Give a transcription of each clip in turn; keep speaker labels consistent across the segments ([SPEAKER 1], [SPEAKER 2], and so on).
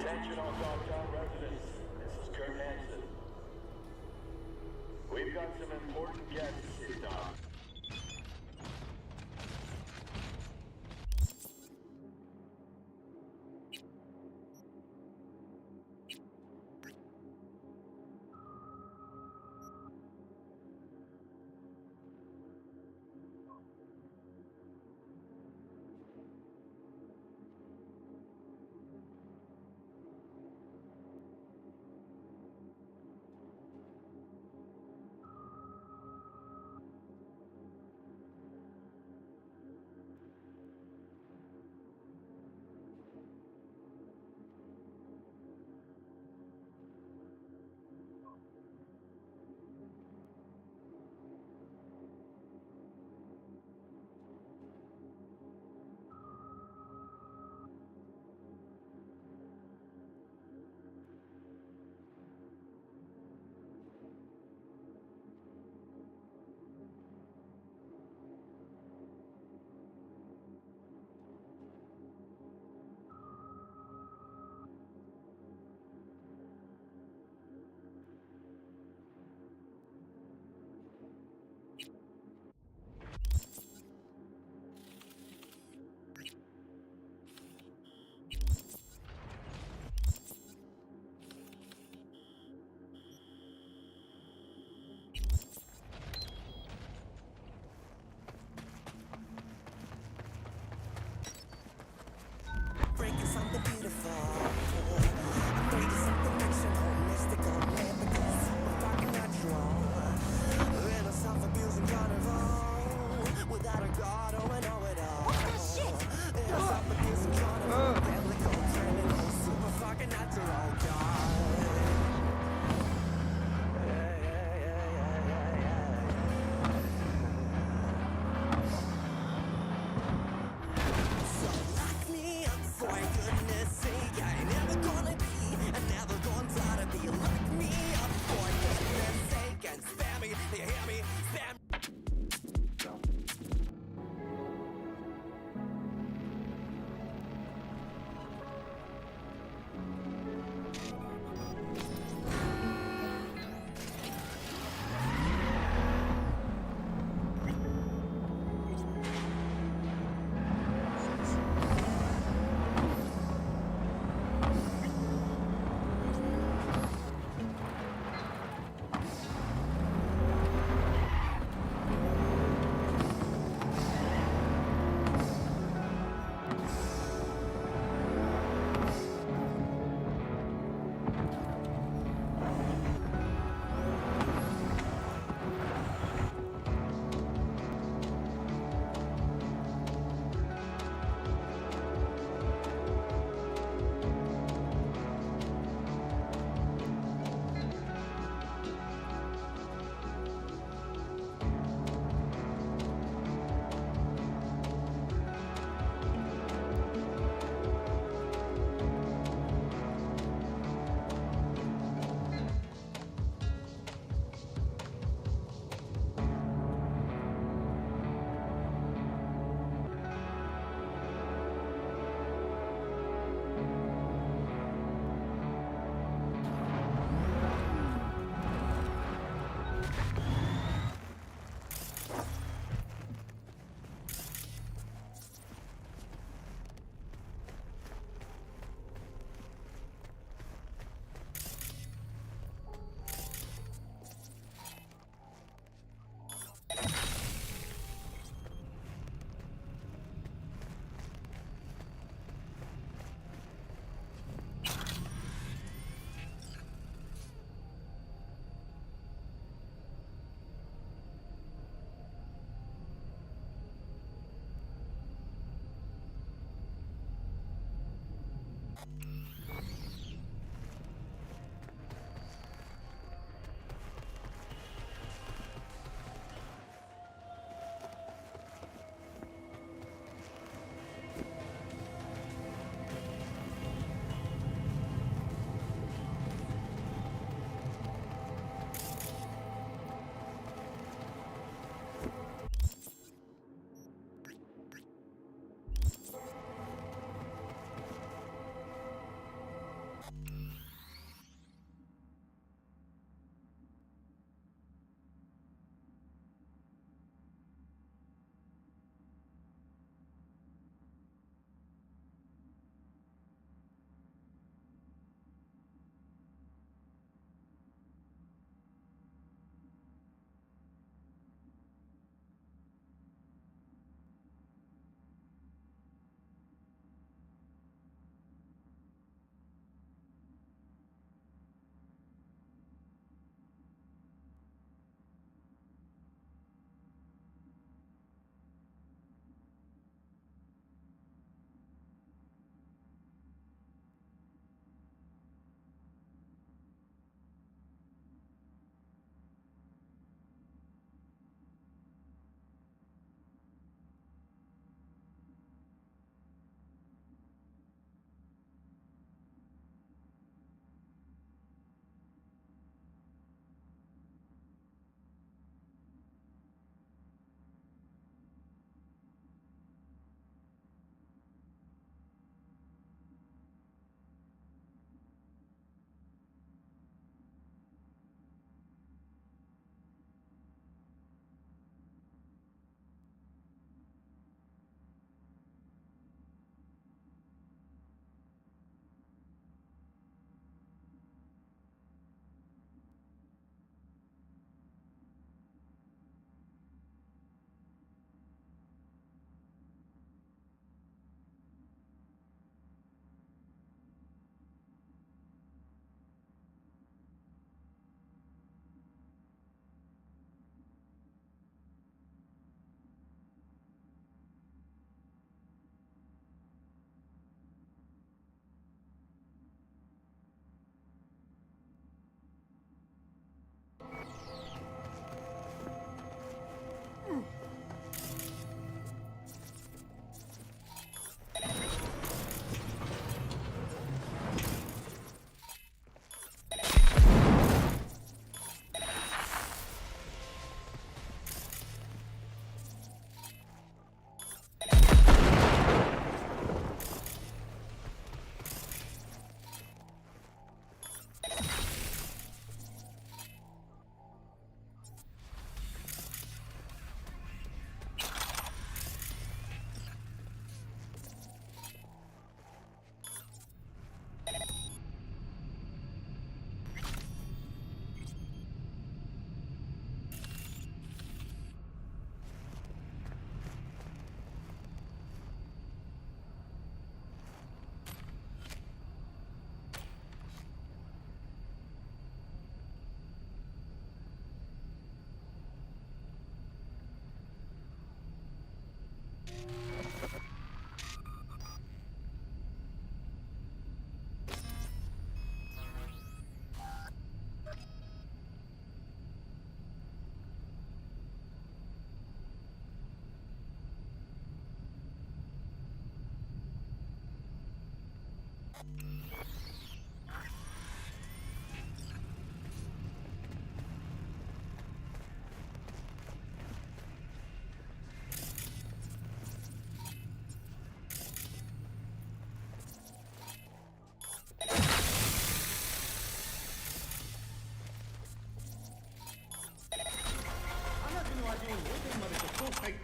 [SPEAKER 1] Attention all Dogtown residents. This is Kurt Hansen. We've got some important guests in town.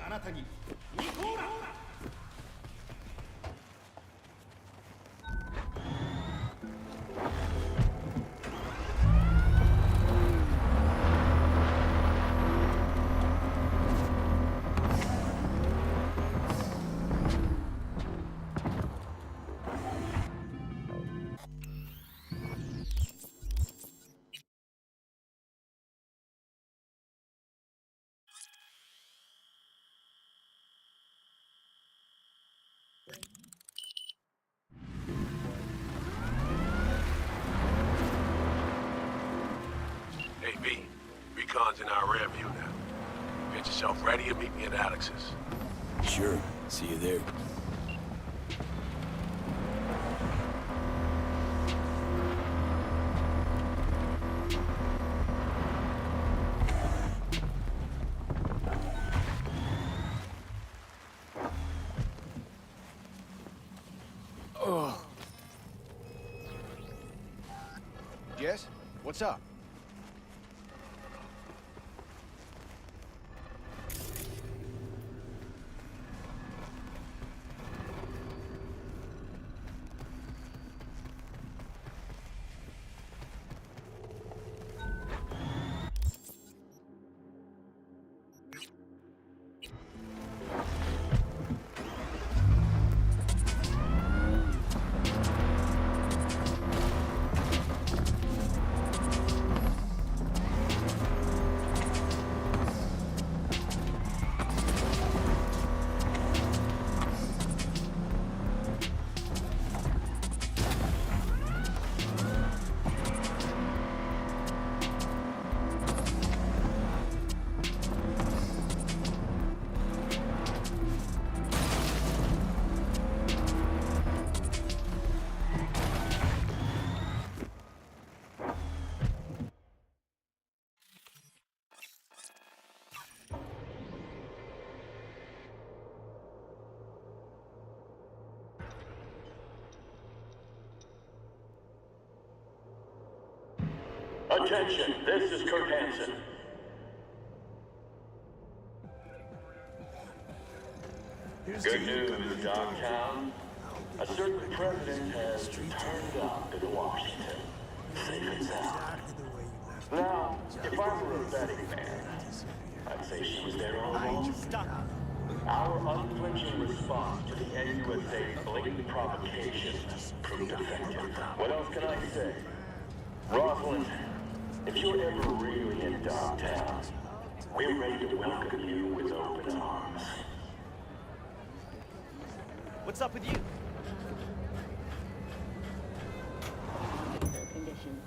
[SPEAKER 2] あなたにニコーラ。
[SPEAKER 3] Hey, B. Recon's in our rear view now. Get yourself ready and meet me at Alex's.
[SPEAKER 4] Sure. See you there.
[SPEAKER 5] Oh. Jess? What's up?
[SPEAKER 1] Attention, this is Kurt Hansen. Good news, Dogtown. A certain president has turned up in Washington, safe and sound. Now, if I were a betting man, I'd say she was there all along. Our unflinching response to the NUSA's blatant provocation proved effective. What else can I say? Rosalind, if you're ever really in Dogtown, we're ready to welcome you with open arms.
[SPEAKER 6] What's up with you?
[SPEAKER 7] Condition.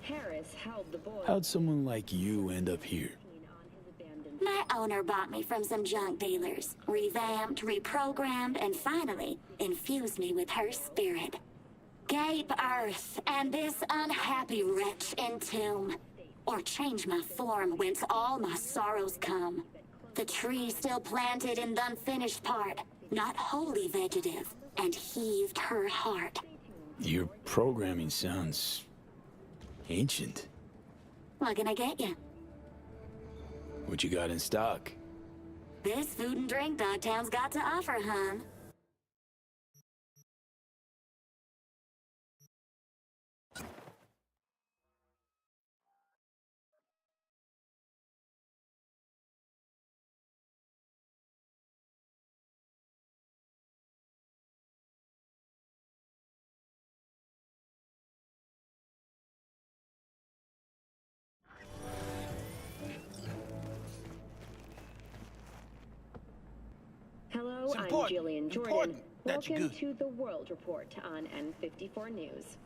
[SPEAKER 7] Harris held the boy.
[SPEAKER 4] How'd someone like you end up here?
[SPEAKER 8] My owner bought me from some junk dealers, revamped, reprogrammed, and finally infused me with her spirit. Gape Earth and this unhappy wretch entomb, or change my form whence all my sorrows come. The tree still planted in the unfinished part, not wholly vegetative, and heaved her heart.
[SPEAKER 4] Your programming sounds ancient.
[SPEAKER 8] What can I get you?
[SPEAKER 4] What you got in stock?
[SPEAKER 8] This food and drink Dogtown's got to offer, hun.
[SPEAKER 7] Hello,
[SPEAKER 2] It's
[SPEAKER 7] I'm
[SPEAKER 2] important.
[SPEAKER 7] Jillian Jordan.
[SPEAKER 2] Important that you're
[SPEAKER 7] Welcome
[SPEAKER 2] good.
[SPEAKER 7] to the World Report on N54 News.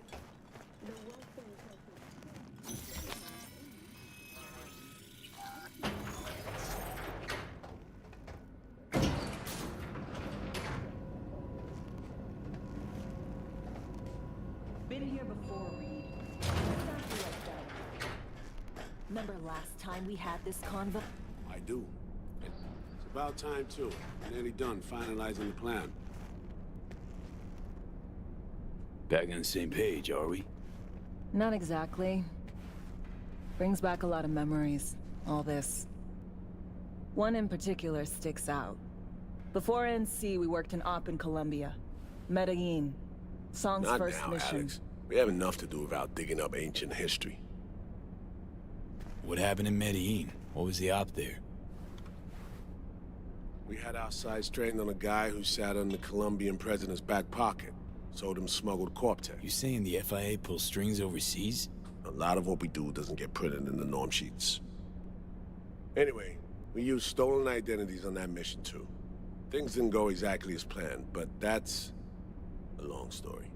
[SPEAKER 6] Been here before, Reed. Remember last time we had this convo?
[SPEAKER 3] I do. It's about time, too. We're nearly done finalizing the plan.
[SPEAKER 4] Back on the same page, are we?
[SPEAKER 6] Not exactly. Brings back a lot of memories, all this. One in particular sticks out. Before NC, we worked an op in Colombia. Medellin. Song's
[SPEAKER 3] Not
[SPEAKER 6] first
[SPEAKER 3] now,
[SPEAKER 6] mission.
[SPEAKER 3] Alex. We have enough to do without digging up ancient history.
[SPEAKER 4] What happened in Medellin? What was the op there?
[SPEAKER 3] We had our sights trained on a guy who sat in the Colombian president's back pocket. Sold him smuggled Corp-Tech.
[SPEAKER 4] You saying the FIA pulls strings overseas?
[SPEAKER 3] A lot of what we do doesn't get printed in the norm sheets. Anyway, we used stolen identities on that mission too. Things didn't go exactly as planned, but that's a long story.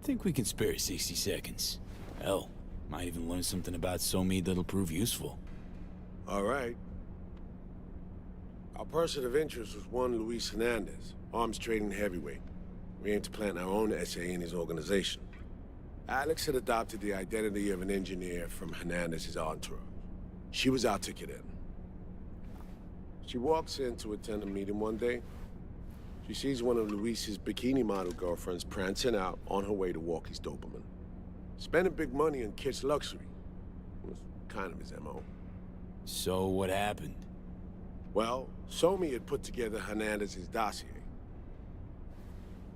[SPEAKER 4] Think we can spare 60 seconds. Hell, might even learn something about Somi that'll prove useful.
[SPEAKER 3] All right. Our person of interest was one Luis Hernandez, arms trading heavyweight. We aim to plant our own SA in his organization. Alex had adopted the identity of an engineer from Hernandez's entourage. She was our ticket in. She walks in to attend a meeting one day. She sees one of Luis's bikini model girlfriends prancing out on her way to walk his Doberman. Spending big money on kitsch luxury was kind of his MO.
[SPEAKER 4] So what happened?
[SPEAKER 3] Well, Somi had put together Hernandez's dossier.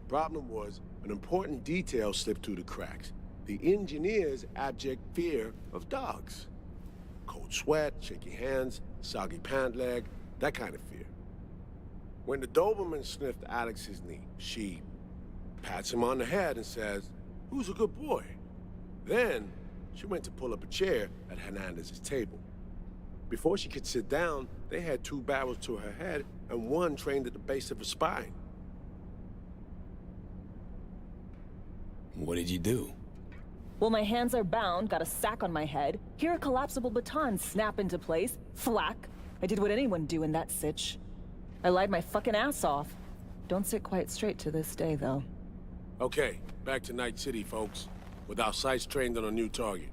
[SPEAKER 3] Problem was, an important detail slipped through the cracks. The engineer's abject fear of dogs. Cold sweat, shaky hands, soggy pant leg, that kind of fear. When the Doberman sniffed Alex's knee, she pats him on the head and says, "Who's a good boy?" Then, she went to pull up a chair at Hernandez's table. Before she could sit down, they had two barrels to her head and one trained at the base of her spine.
[SPEAKER 4] What did you do?
[SPEAKER 6] Well, my hands are bound, got a sack on my head. Here a collapsible baton snap into place. Flack. I did what anyone do in that sitch. I lied my fucking ass off. Don't sit quite straight to this day, though.
[SPEAKER 3] Okay, back to Night City, folks. With our sights trained on a new target.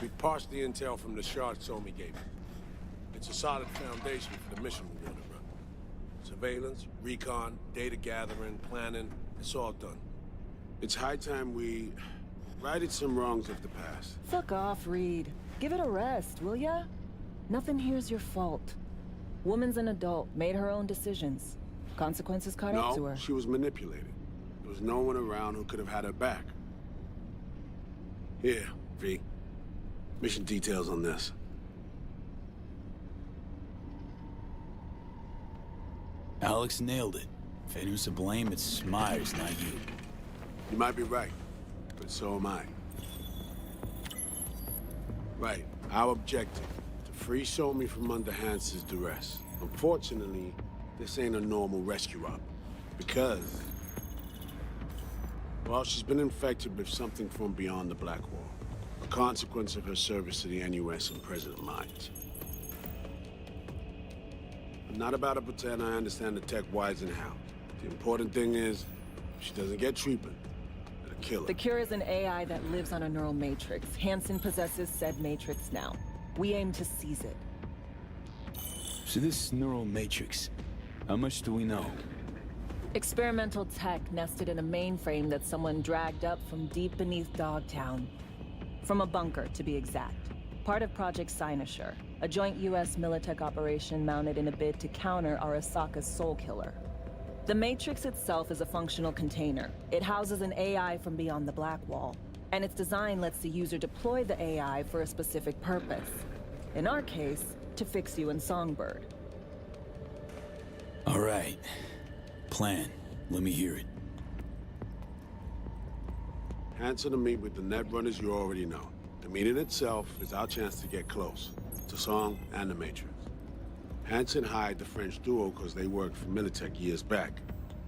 [SPEAKER 3] We've parsed the intel from the shard Somi gave us. It's a solid foundation for the mission we want to run. Surveillance, recon, data gathering, planning, it's all done. It's high time we righted some wrongs of the past.
[SPEAKER 6] Fuck off, Reed. Give it a rest, will ya? Nothing here's your fault. Woman's an adult, made her own decisions. Consequences caught up to her.
[SPEAKER 3] No, she was manipulated. There was no one around who could have had her back. Here, V. Mission details on this.
[SPEAKER 4] Alex nailed it. If anyone's to blame, it's Myers, not you.
[SPEAKER 3] You might be right, but so am I. Right, our objective, to free Somi from under Hansen's duress. Unfortunately, this ain't a normal rescue op, because... well, she's been infected with something from beyond the Black Wall. A consequence of her service to the NUS and President Mines. I'm not about to pretend I understand the tech whys and how. The important thing is, if she doesn't get treatment, it'll kill her.
[SPEAKER 6] The cure is an AI that lives on a neural matrix. Hansen possesses said matrix now. We aim to seize it.
[SPEAKER 4] So this neural matrix, how much do we know?
[SPEAKER 6] Experimental tech nested in a mainframe that someone dragged up from deep beneath Dogtown. From a bunker, to be exact. Part of Project Cynosure, a joint U.S. Militech operation mounted in a bid to counter Arasaka's Soul Killer. The Matrix itself is a functional container. It houses an AI from beyond the Black Wall, and its design lets the user deploy the AI for a specific purpose. In our case, to fix you and Songbird.
[SPEAKER 4] All right. Plan. Let me hear it.
[SPEAKER 3] Hansen to meet with the Netrunners you already know. The meeting itself is our chance to get close to Song and the Matrix. Hansen hired the French duo because they worked for Militech years back.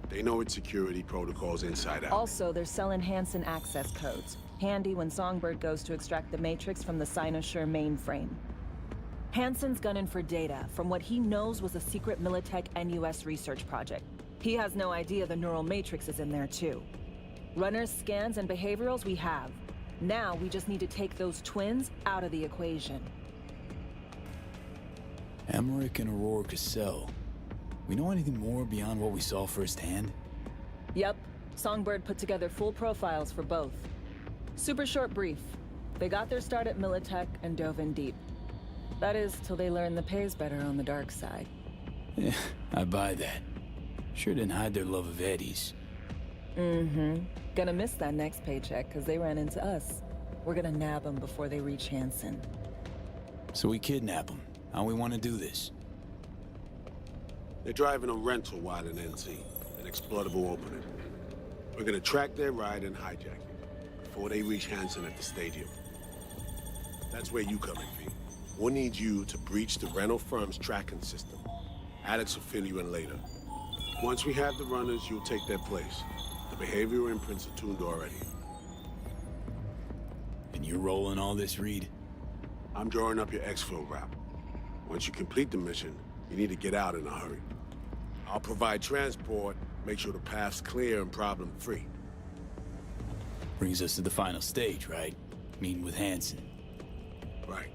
[SPEAKER 3] They know its security protocols inside out.
[SPEAKER 6] Also, they're selling Hansen access codes. Handy when Songbird goes to extract the Matrix from the Cynosure mainframe. Hansen's gunning for data from what he knows was a secret Militech NUS research project. He has no idea the neural matrix is in there too. Runners, scans, and behaviorals we have. Now we just need to take those twins out of the equation.
[SPEAKER 4] Emmerich and Aurora Cassell. We know anything more beyond what we saw firsthand?
[SPEAKER 6] Yep. Songbird put together full profiles for both. Super short brief. They got their start at Militech and dove in deep. That is, till they learned the pay's better on the dark side.
[SPEAKER 4] Yeah, I buy that. Sure didn't hide their love of Eddie's.
[SPEAKER 6] Mm-hmm. Gonna miss that next paycheck, because they ran into us. We're gonna nab them before they reach Hansen.
[SPEAKER 4] So we kidnap them. How we want to do this?
[SPEAKER 3] They're driving a rental while in NZ, an exploitable opening. We're gonna track their ride and hijack it before they reach Hansen at the stadium. That's where you come in, V. We'll need you to breach the rental firm's tracking system. Alex will fill you in later. Once we have the runners, you'll take their place. The behavioral imprints are tuned already.
[SPEAKER 4] And you're rolling all this, Reed?
[SPEAKER 3] I'm drawing up your exfil route. Once you complete the mission, you need to get out in a hurry. I'll provide transport, make sure the path's clear and problem-free.
[SPEAKER 4] Brings us to the final stage, right? Meeting with Hansen.
[SPEAKER 3] Right.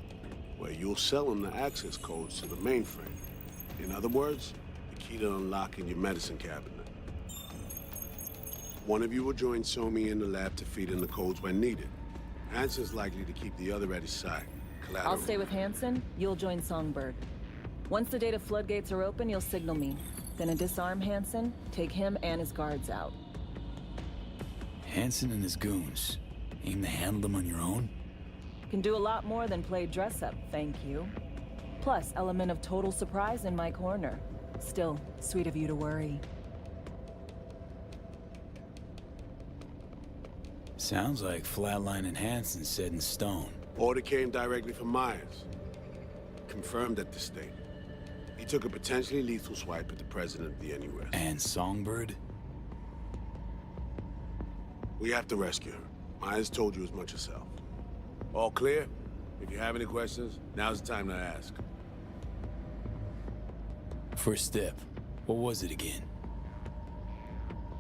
[SPEAKER 3] Where you'll sell them the access codes to the mainframe. In other words, the key to unlocking your medicine cabinet. One of you will join Somi in the lab to feed in the codes when needed. Hansen's likely to keep the other at his side.
[SPEAKER 6] I'll stay with Hansen, you'll join Songbird. Once the data floodgates are open, you'll signal me. Then to disarm Hansen, take him and his guards out.
[SPEAKER 4] Hansen and his goons. Aim to handle them on your own?
[SPEAKER 6] Can do a lot more than play dress-up, thank you. Plus, element of total surprise in my corner. Still, sweet of you to worry.
[SPEAKER 4] Sounds like Flatline and Hansen set in stone.
[SPEAKER 3] Order came directly from Myers. Confirmed at the state. He took a potentially lethal swipe at the president of the NUS.
[SPEAKER 4] And Songbird?
[SPEAKER 3] We have to rescue her. Myers told you as much herself. All clear? If you have any questions, now's the time to ask.
[SPEAKER 4] First step. What was it again?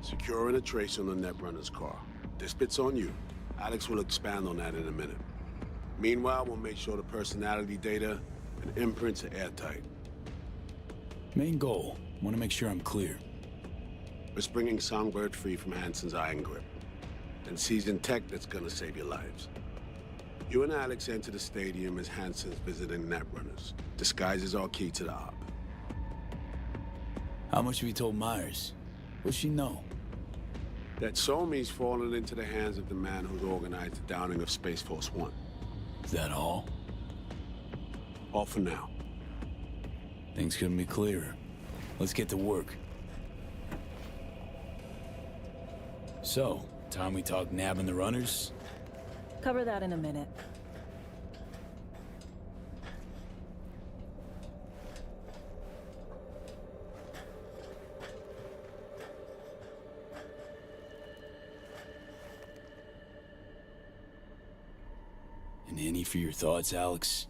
[SPEAKER 3] Securing a trace on the Netrunner's car. This bit's on you. Alex will expand on that in a minute. Meanwhile, we'll make sure the personality data and imprints are airtight.
[SPEAKER 4] Main goal. Want to make sure I'm clear.
[SPEAKER 3] We're bringing Songbird free from Hansen's iron grip. And seizing tech that's gonna save your lives. You and Alex enter the stadium as Hansen's visiting Netrunners. Disguise is our key to the op.
[SPEAKER 4] How much have you told Myers? What's she know?
[SPEAKER 3] That Somi's fallen into the hands of the man who's organized the downing of Space Force One.
[SPEAKER 4] Is that all?
[SPEAKER 3] All for now.
[SPEAKER 4] Things couldn't be clearer. Let's get to work. So, time we talk nabbing the runners?
[SPEAKER 6] Cover that in a minute.
[SPEAKER 4] And any for your thoughts, Alex?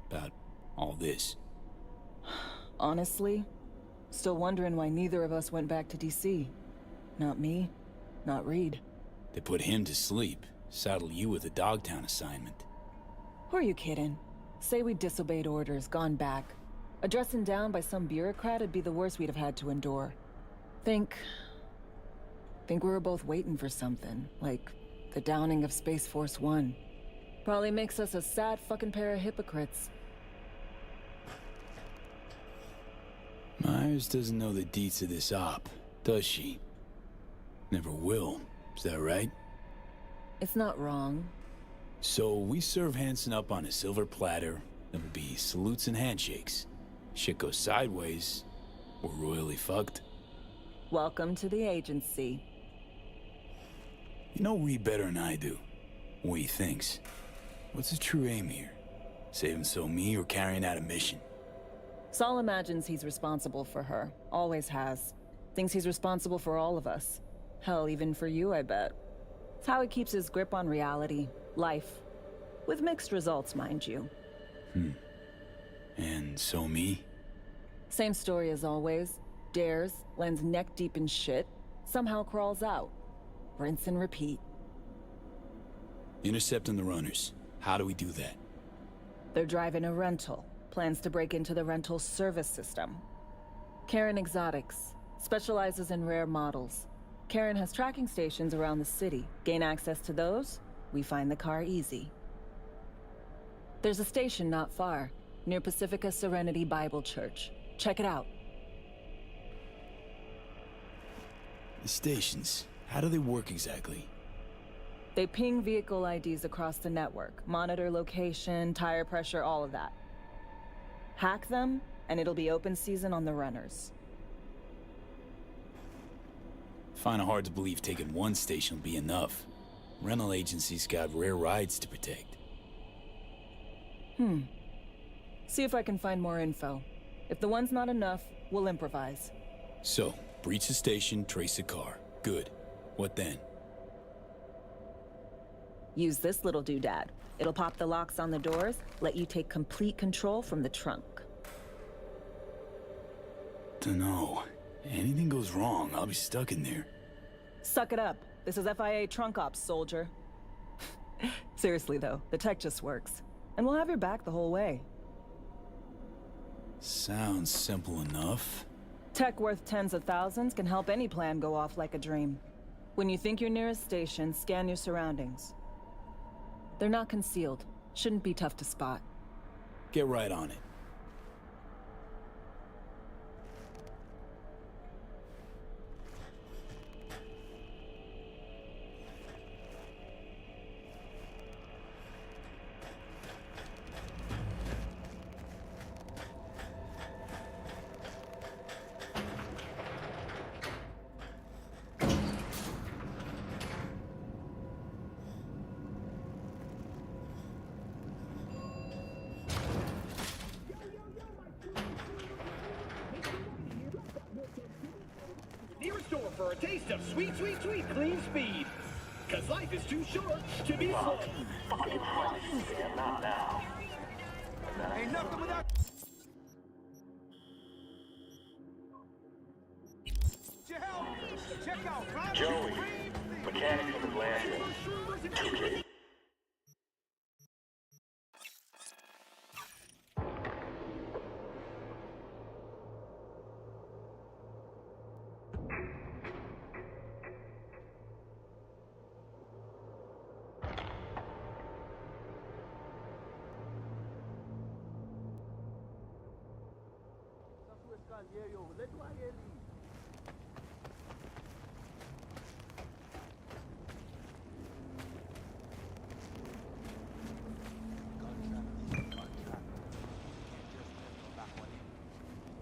[SPEAKER 4] About all this?
[SPEAKER 6] Honestly, still wondering why neither of us went back to DC. Not me, not Reed.
[SPEAKER 4] They put him to sleep, saddle you with a Dogtown assignment.
[SPEAKER 6] Who are you kidding? Say we disobeyed orders, gone back. A dressing down by some bureaucrat would be the worst we'd have had to endure. Think we were both waiting for something, like the downing of Space Force One. Probably makes us a sad fucking pair of hypocrites.
[SPEAKER 4] Myers doesn't know the deets of this op. Does she? Never will. Is that right?
[SPEAKER 6] It's not wrong.
[SPEAKER 4] So we serve Hansen up on a silver platter. There'll be salutes and handshakes. Shit goes sideways, we're royally fucked.
[SPEAKER 6] Welcome to the agency.
[SPEAKER 4] You know Reed better than I do. What he thinks. What's his true aim here? Saving so me or carrying out a mission?
[SPEAKER 6] Saul imagines he's responsible for her. Always has. Thinks he's responsible for all of us. Hell, even for you, I bet. It's how he keeps his grip on reality. Life. With mixed results, mind you.
[SPEAKER 4] And so me?
[SPEAKER 6] Same story as always. Dares, lands neck deep in shit, somehow crawls out. Rinse and repeat.
[SPEAKER 4] Intercepting the runners. How do we do that?
[SPEAKER 6] They're driving a rental. Plans to break into the rental service system. Karen Exotics. Specializes in rare models. Karen has tracking stations around the city. Gain access to those, we find the car easy. There's a station not far, near Pacifica Serenity Bible Church. Check it out.
[SPEAKER 4] The stations. How do they work exactly?
[SPEAKER 6] They ping vehicle IDs across the network, monitor location, tire pressure, all of that. Hack them, and it'll be open season on the runners.
[SPEAKER 4] Find it hard to believe taking one station will be enough. Rental agencies got rare rides to protect.
[SPEAKER 6] See if I can find more info. If the one's not enough, we'll improvise.
[SPEAKER 4] So, breach the station, trace the car. Good. What then?
[SPEAKER 6] Use this little doodad. It'll pop the locks on the doors, let you take complete control from the trunk.
[SPEAKER 4] Dunno. Anything goes wrong, I'll be stuck in there.
[SPEAKER 6] Suck it up. This is FIA trunk ops, soldier. Seriously though, the tech just works. And we'll have your back the whole way.
[SPEAKER 4] Sounds simple enough.
[SPEAKER 6] Tech worth tens of thousands can help any plan go off like a dream. When you think you're near a station, scan your surroundings. They're not concealed. Shouldn't be tough to spot.
[SPEAKER 4] Get right on it.
[SPEAKER 2] Nearest store for a taste of sweet, sweet, sweet clean speed. Cause life is too short to be slow.
[SPEAKER 1] Fucking Christ, man, not now.
[SPEAKER 5] Ain't nothing without. Check out
[SPEAKER 1] Joey, mechanics of the landing. 2K.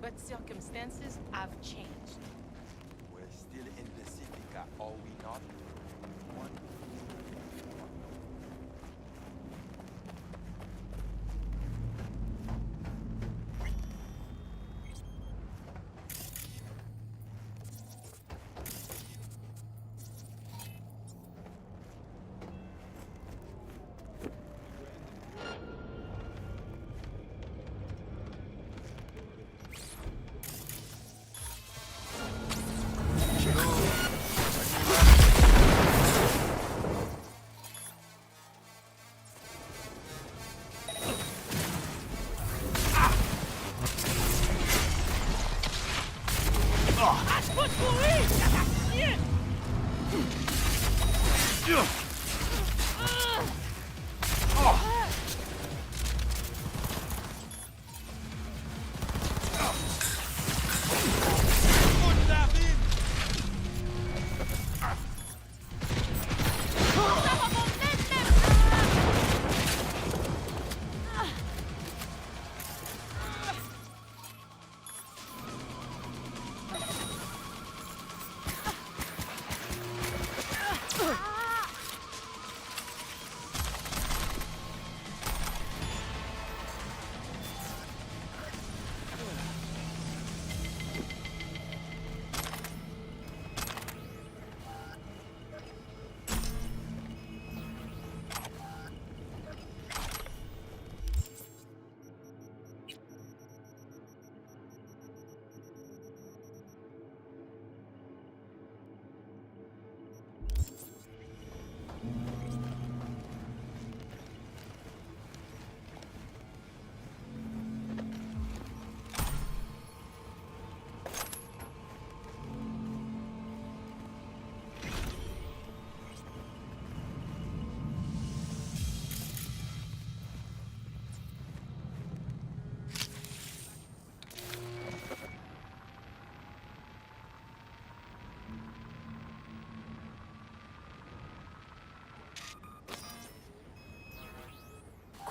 [SPEAKER 9] But circumstances have changed.
[SPEAKER 10] We're still in Pacifica, are we not? One.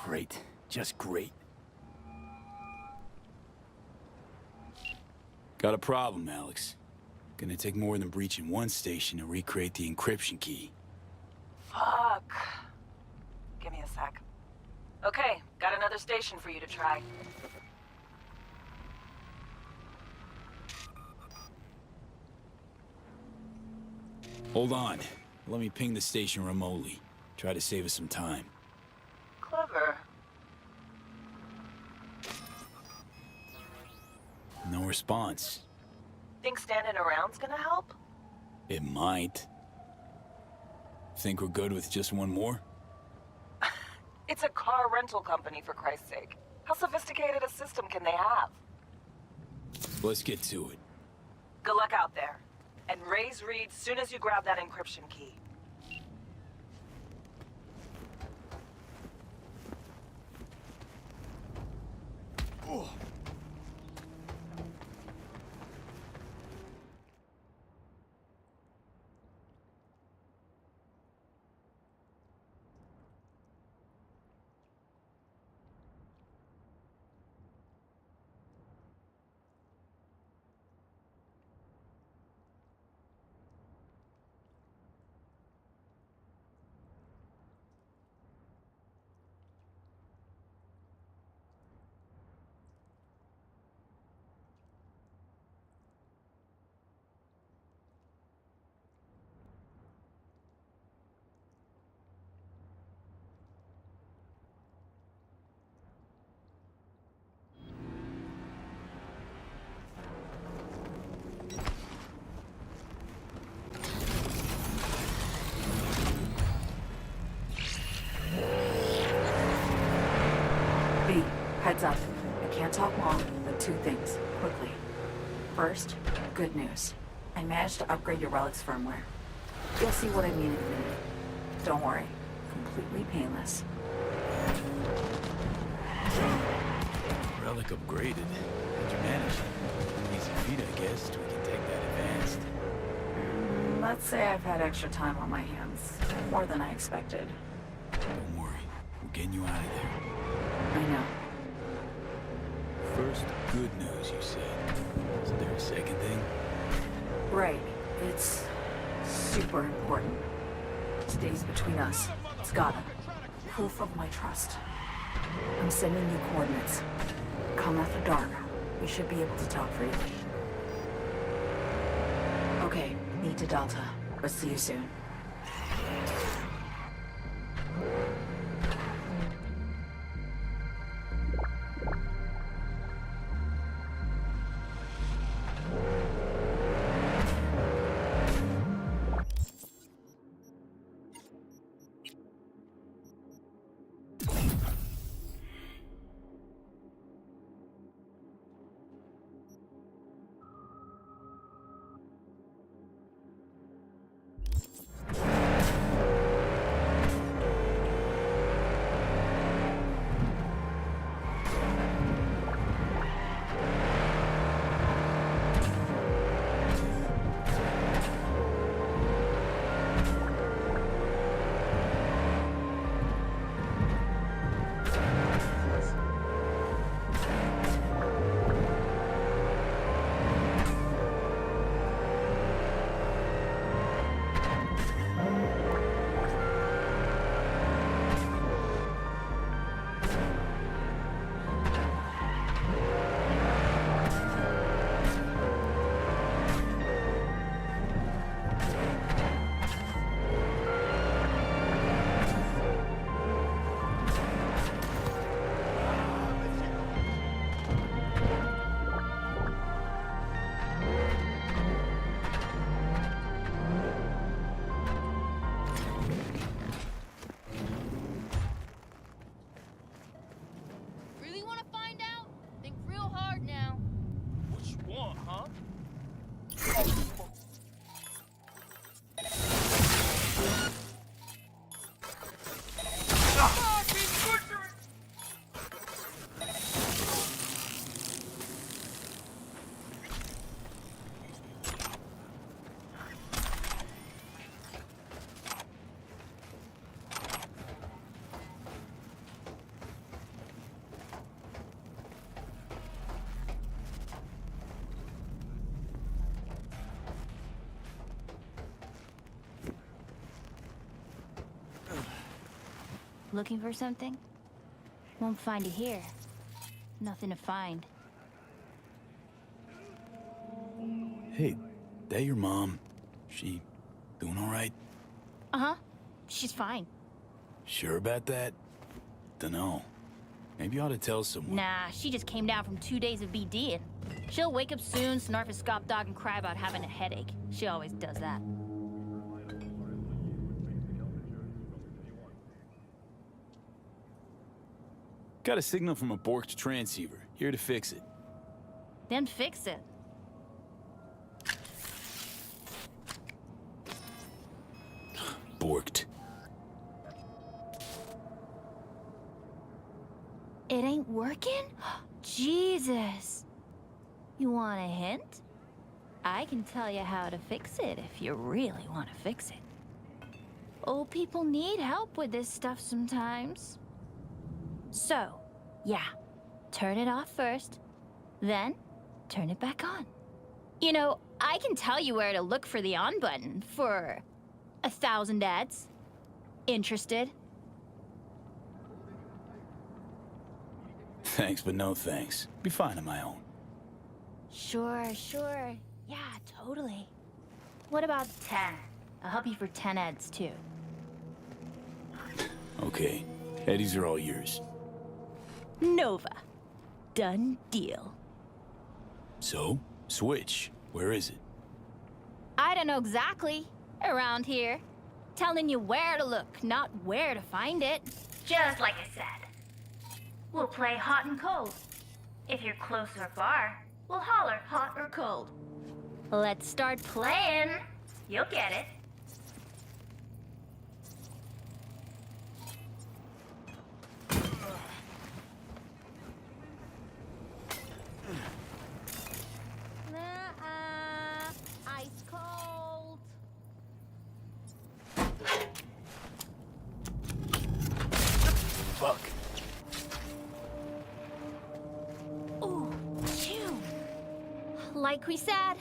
[SPEAKER 4] Great. Just great. Got a problem, Alex. Gonna take more than breaching one station to recreate the encryption key.
[SPEAKER 6] Fuck. Give me a sec. Okay, got another station for you to try.
[SPEAKER 4] Hold on. Let me ping the station remotely. Try to save us some time.
[SPEAKER 6] Clever.
[SPEAKER 4] No response.
[SPEAKER 6] Think standing around's gonna help?
[SPEAKER 4] It might. Think we're good with just one more?
[SPEAKER 6] It's a car rental company, for Christ's sake. How sophisticated a system can they have?
[SPEAKER 4] Let's get to it.
[SPEAKER 6] Good luck out there. And raise Reed soon as you grab that encryption key.
[SPEAKER 11] Heads up. I can't talk long, but two things, quickly. First, good news. I managed to upgrade your Relic's firmware. You'll see what I mean in a minute. Don't worry. Completely painless.
[SPEAKER 4] Relic upgraded. How'd you manage it? Easy feat, I guess, till we can take that advanced.
[SPEAKER 11] Let's say I've had extra time on my hands. More than I expected.
[SPEAKER 4] Don't worry. We're getting you out of there.
[SPEAKER 11] I know.
[SPEAKER 4] First, good news, you said. Is there a second thing?
[SPEAKER 11] Right. It's super important. Stays between us. It's gotta. Proof of my trust. I'm sending you coordinates. Come after dark. We should be able to talk freely. Okay, need to Delta. But see you soon.
[SPEAKER 12] Looking for something? Won't find it here. Nothing to find.
[SPEAKER 4] Hey, that your mom? She doing all right?
[SPEAKER 12] Uh-huh. She's fine.
[SPEAKER 4] Sure about that? Dunno. Maybe you ought to tell someone.
[SPEAKER 12] Nah, she just came down from 2 days of BDing. She'll wake up soon, snarf a scop dog, and cry about having a headache. She always does that.
[SPEAKER 4] Got a signal from a borked transceiver. Here to fix it.
[SPEAKER 12] Then fix it.
[SPEAKER 4] Borked.
[SPEAKER 12] It ain't working? Jesus. You want a hint? I can tell you how to fix it if you really want to fix it. Old people need help with this stuff sometimes. So, yeah, turn it off first, then turn it back on. You know, I can tell you where to look for the on button for 1,000 ads. Interested?
[SPEAKER 4] Thanks, but no thanks. Be fine on my own.
[SPEAKER 12] Sure. Yeah, totally. What about 10? I'll help you for 10 ads, too.
[SPEAKER 4] Okay. Eddies are all yours.
[SPEAKER 12] Nova. Done deal.
[SPEAKER 4] So, Switch. Where is it?
[SPEAKER 12] I don't know exactly. Around here. Telling you where to look, not where to find it. Just like I said. We'll play hot and cold. If you're close or far, we'll holler hot or cold. Let's start playing. You'll get it. Ice cold.
[SPEAKER 4] Fuck.
[SPEAKER 12] Ooh, chew. Like we said,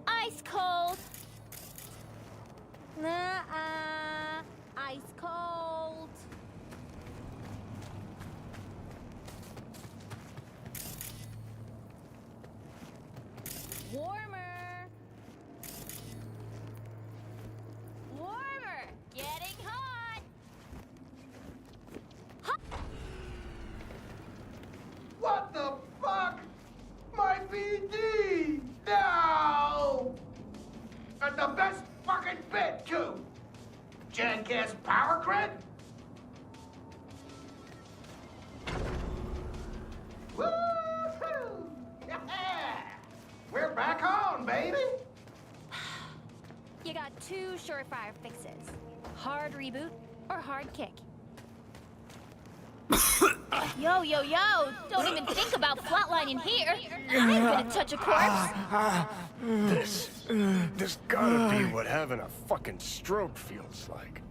[SPEAKER 12] ice cold. Ice cold. Warmer. Warmer. Getting hot.
[SPEAKER 5] What the fuck? My BD! No! And the best fucking bit, too! Jackass power grid? Woo-hoo! Yeah! We're back on, baby!
[SPEAKER 12] You got two surefire fixes. Hard reboot or hard kick. Yo! Don't even think about flatlining here. I ain't gonna touch a corpse.
[SPEAKER 13] This gotta be what having a fucking stroke feels like.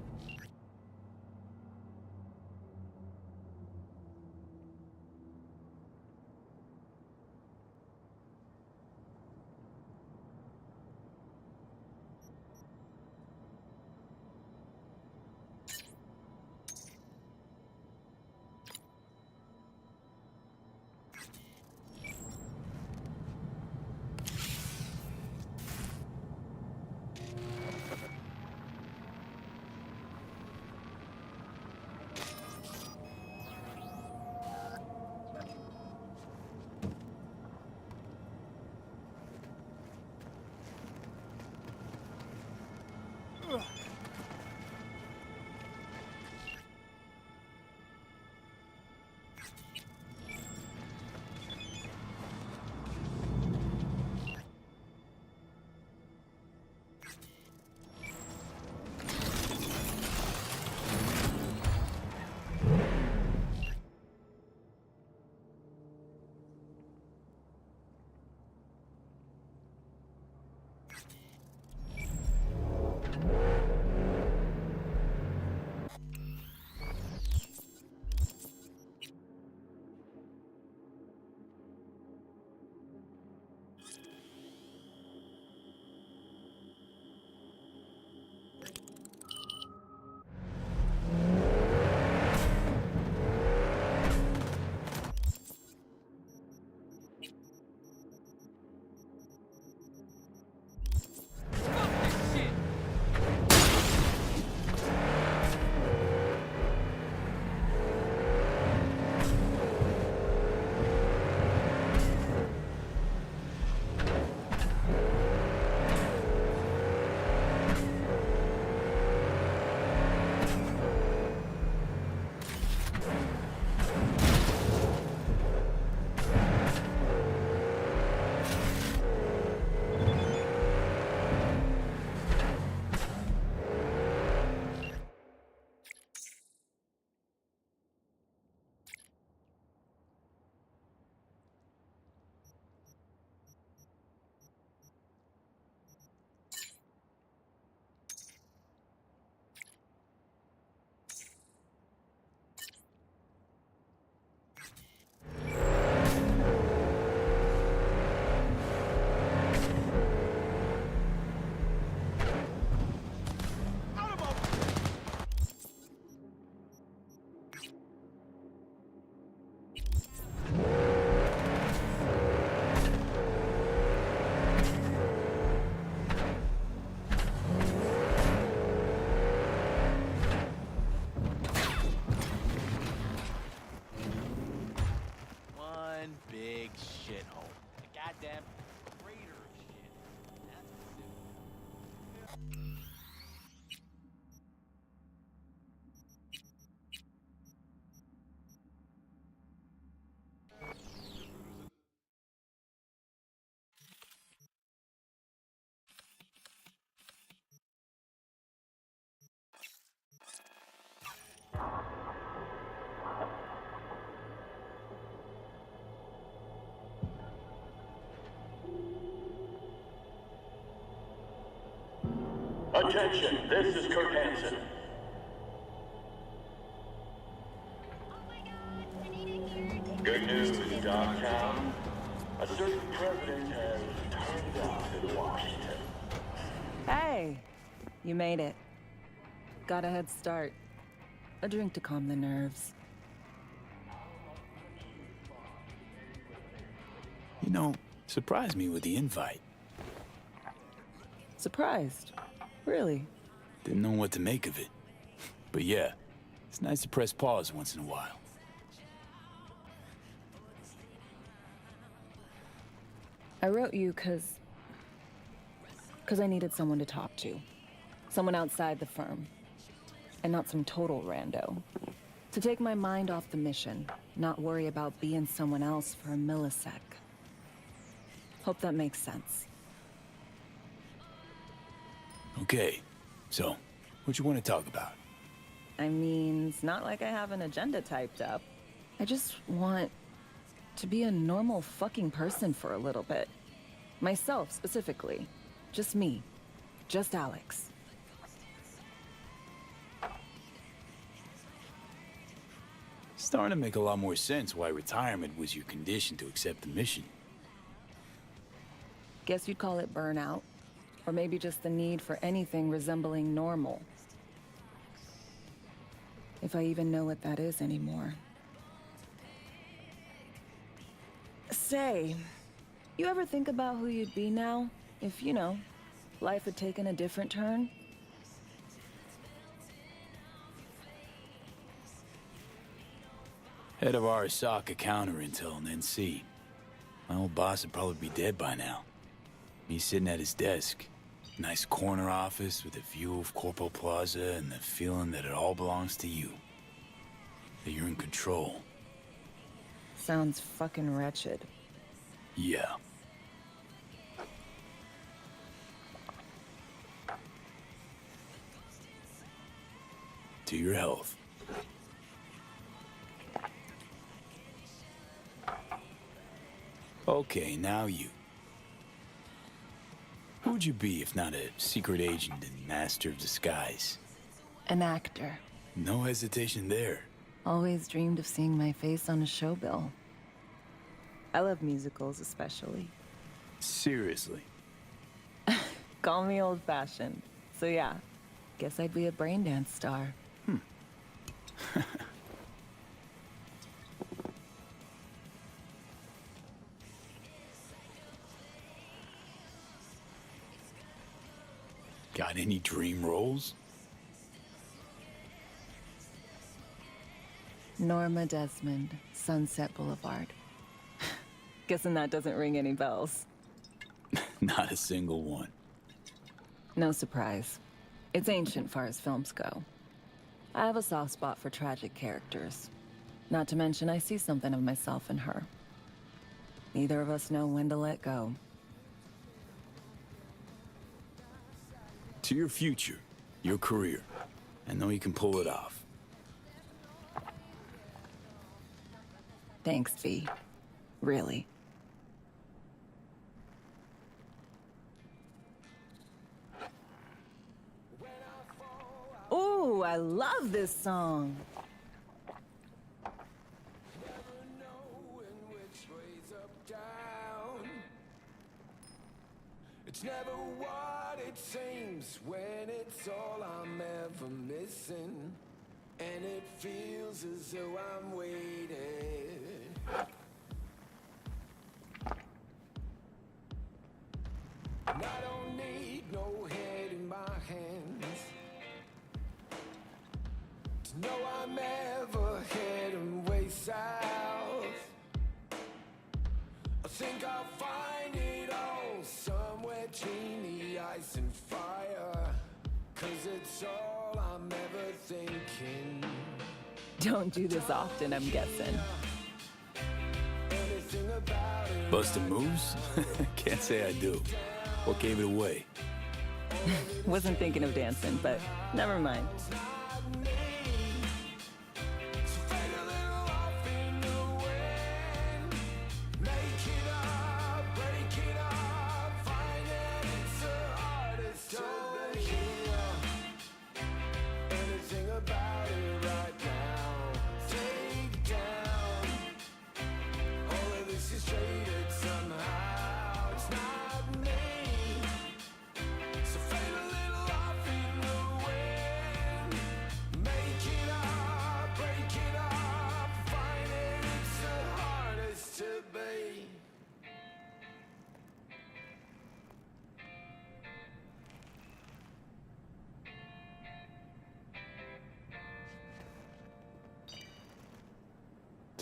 [SPEAKER 1] Attention, this is Kurt Hansen. Good news, Dogtown. A certain president has turned up in Washington.
[SPEAKER 6] Hey, you made it. Got a head start. A drink to calm the nerves.
[SPEAKER 4] You know, surprised me with the invite.
[SPEAKER 6] Surprised? Really?
[SPEAKER 4] Didn't know what to make of it. But yeah, it's nice to press pause once in a while.
[SPEAKER 6] I wrote you because I needed someone to talk to. Someone outside the firm. And not some total rando. To take my mind off the mission, not worry about being someone else for a millisec. Hope that makes sense.
[SPEAKER 4] Okay, so, what you want to talk about?
[SPEAKER 6] I mean, it's not like I have an agenda typed up. I just want to be a normal fucking person for a little bit. Myself, specifically. Just me. Just Alex.
[SPEAKER 4] Starting to make a lot more sense why retirement was your condition to accept the mission.
[SPEAKER 6] Guess you'd call it burnout. Or maybe just the need for anything resembling normal. If I even know what that is anymore. Say, you ever think about who you'd be now? If, you know, life had taken a different turn?
[SPEAKER 4] Head of Arasaka counter-intel and NC. My old boss would probably be dead by now. Me sitting at his desk. Nice corner office with a view of Corpo Plaza and the feeling that it all belongs to you. That you're in control.
[SPEAKER 6] Sounds fucking wretched.
[SPEAKER 4] Yeah. To your health. Okay, now you. Who would you be if not a secret agent and master of disguise?
[SPEAKER 6] An actor.
[SPEAKER 4] No hesitation there.
[SPEAKER 6] Always dreamed of seeing my face on a show bill. I love musicals, especially.
[SPEAKER 4] Seriously?
[SPEAKER 6] Call me old-fashioned. So yeah, guess I'd be a braindance star.
[SPEAKER 4] Got any dream roles?
[SPEAKER 6] Norma Desmond, Sunset Boulevard. Guessing that doesn't ring any bells.
[SPEAKER 4] Not a single one.
[SPEAKER 6] No surprise. It's ancient far as films go. I have a soft spot for tragic characters. Not to mention I see something of myself in her. Neither of us know when to let go.
[SPEAKER 4] To your future, your career. I know you can pull it off.
[SPEAKER 6] Thanks, V. Really. Ooh, I love this song.
[SPEAKER 14] It's never what it seems when it's all I'm ever missing. And it feels as though I'm waiting. And I don't need no head in my hands to know I'm ever heading way south. I think I'll find it all somewhere between the ice and fire. 'Cause it's all I'm ever thinking.
[SPEAKER 6] Don't do this often, I'm guessing.
[SPEAKER 4] Bustin' moves? Can't say I do. What gave it away?
[SPEAKER 6] Wasn't thinking of dancing, but never mind.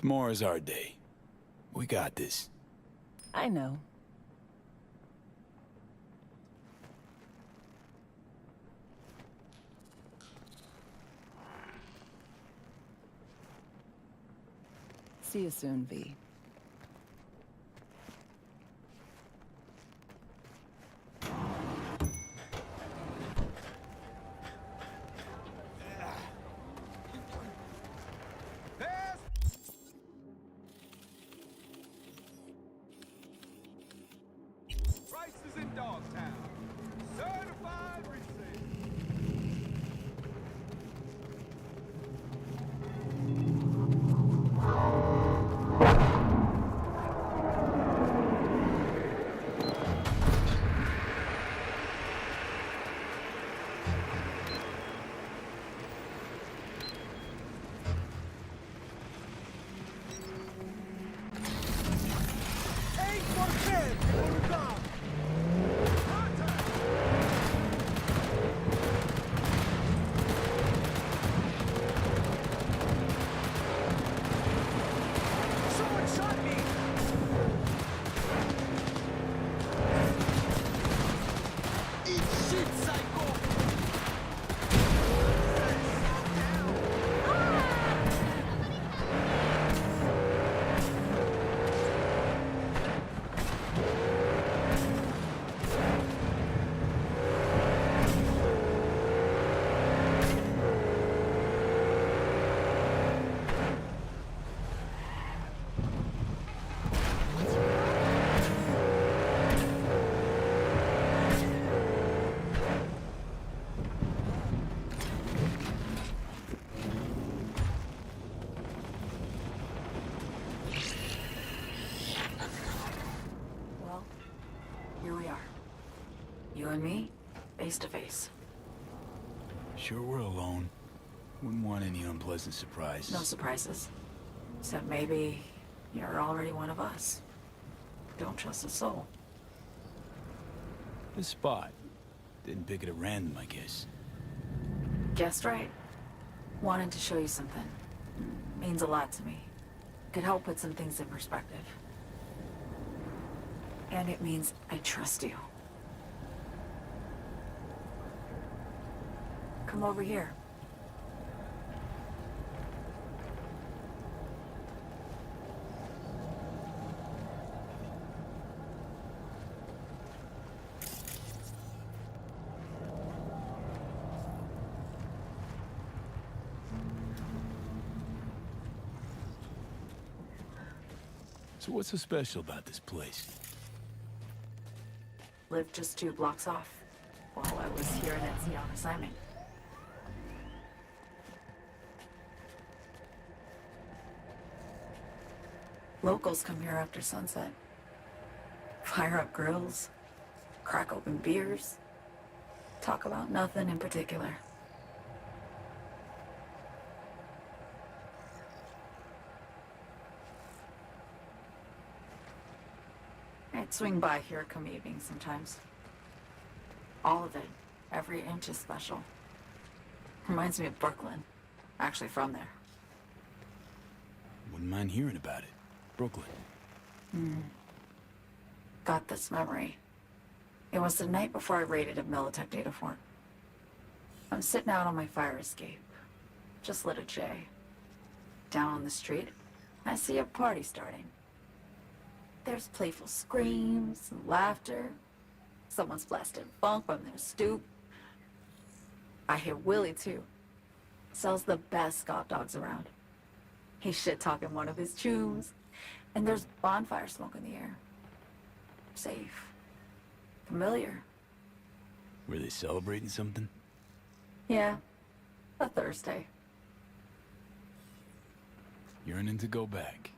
[SPEAKER 4] Tomorrow's our day. We got this.
[SPEAKER 6] I know. See you soon, V.
[SPEAKER 10] Prices in Dogtown. Certified resale.
[SPEAKER 11] You and me, face to face.
[SPEAKER 4] Sure we're alone. Wouldn't want any unpleasant surprises.
[SPEAKER 11] No surprises. Except maybe you're already one of us. Don't trust a soul.
[SPEAKER 4] This spot. Didn't pick it at random, I guess.
[SPEAKER 11] Guessed right. Wanted to show you something. Means a lot to me. Could help put some things in perspective. And it means I trust you. Come over here.
[SPEAKER 4] So what's so special about this place?
[SPEAKER 11] Lived just 2 blocks off while I was here in NC on assignment. Locals come here after sunset. Fire up grills, crack open beers, talk about nothing in particular. I'd swing by here come evening sometimes. All of it, every inch is special. Reminds me of Brooklyn, actually from there.
[SPEAKER 4] Wouldn't mind hearing about it. Brooklyn.
[SPEAKER 11] Got this memory. It was the night before I raided a Militech data fort. I'm sitting out on my fire escape. Just lit a J. Down on the street, I see a party starting. There's playful screams and laughter. Someone's blasting funk from their stoop. I hear Willie, too. Sells the best Scott dogs around. He's shit-talking one of his chews. And there's bonfire smoke in the air. Safe. Familiar.
[SPEAKER 4] Were they celebrating something?
[SPEAKER 11] Yeah. A Thursday.
[SPEAKER 4] Yearning to go back.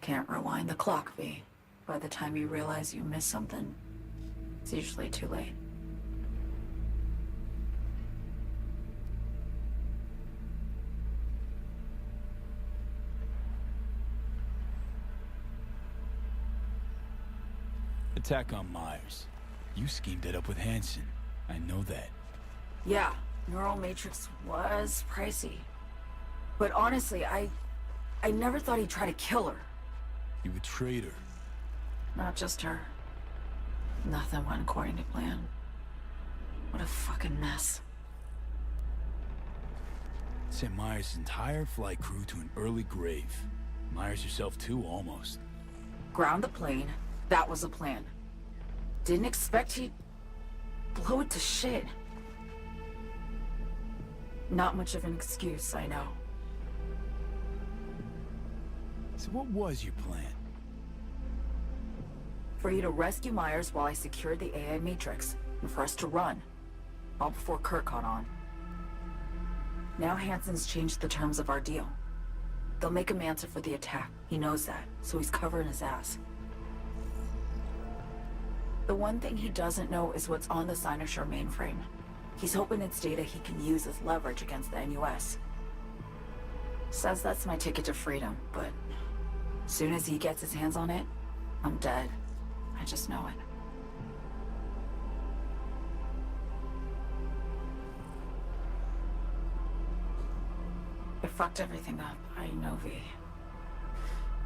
[SPEAKER 11] Can't rewind the clock, V. By the time you realize you missed something, it's usually too late.
[SPEAKER 4] Attack on Myers. You schemed it up with Hansen. I know that.
[SPEAKER 11] Yeah, Neural Matrix was pricey. But honestly, I I never thought he'd try to kill her.
[SPEAKER 4] You betrayed her.
[SPEAKER 11] Not just her. Nothing went according to plan. What a fucking mess.
[SPEAKER 4] Sent Myers' entire flight crew to an early grave. Myers herself too, almost.
[SPEAKER 11] Ground the plane. That was the plan. Didn't expect he'd blow it to shit. Not much of an excuse, I know.
[SPEAKER 4] So what was your plan?
[SPEAKER 11] For you to rescue Myers while I secured the AI Matrix, and for us to run. All before Kurt caught on. Now Hansen's changed the terms of our deal. They'll make him answer for the attack. He knows that, so he's covering his ass. The one thing he doesn't know is what's on the Cynosure mainframe. He's hoping it's data he can use as leverage against the NUS. Says that's my ticket to freedom, but soon as he gets his hands on it, I'm dead. I just know it. I fucked everything up, I know, V.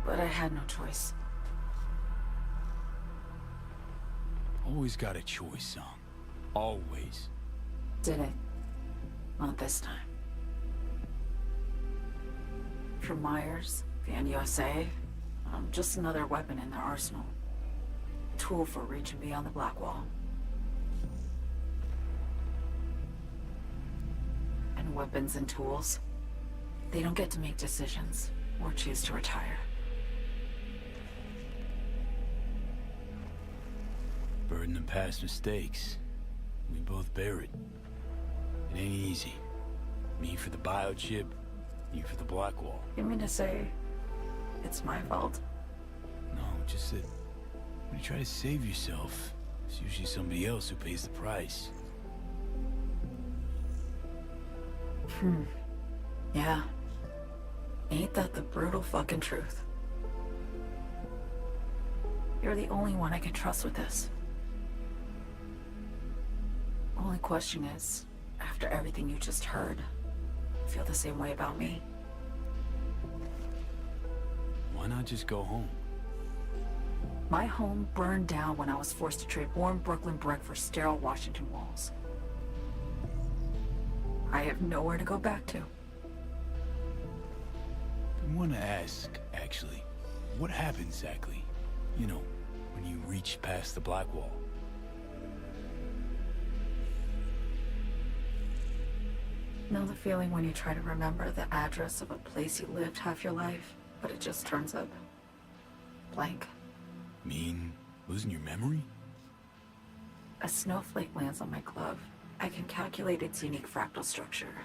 [SPEAKER 11] But I had no choice.
[SPEAKER 4] Always got a choice, son. Always.
[SPEAKER 11] Didn't. Not this time. For Myers, the NUSA, I'm just another weapon in their arsenal. A tool for reaching beyond the Black Wall. And weapons and tools, they don't get to make decisions or choose to retire.
[SPEAKER 4] Burden of past mistakes. We both bear it. It ain't easy. Me for the biochip, you for the Black Wall.
[SPEAKER 11] You mean to say it's my fault?
[SPEAKER 4] No, just that when you try to save yourself, it's usually somebody else who pays the price.
[SPEAKER 11] Yeah. Ain't that the brutal fucking truth? You're the only one I can trust with this. Only question is, after everything you just heard, feel the same way about me?
[SPEAKER 4] Why not just go home?
[SPEAKER 11] My home burned down when I was forced to trade warm Brooklyn brick for sterile Washington walls. I have nowhere to go back to.
[SPEAKER 4] I want to ask, actually, what happened exactly? You know, when you reached past the Black Wall.
[SPEAKER 11] Know the feeling when you try to remember the address of a place you lived half your life, but it just turns up blank?
[SPEAKER 4] Mean losing your memory?
[SPEAKER 11] A snowflake lands on my glove. I can calculate its unique fractal structure.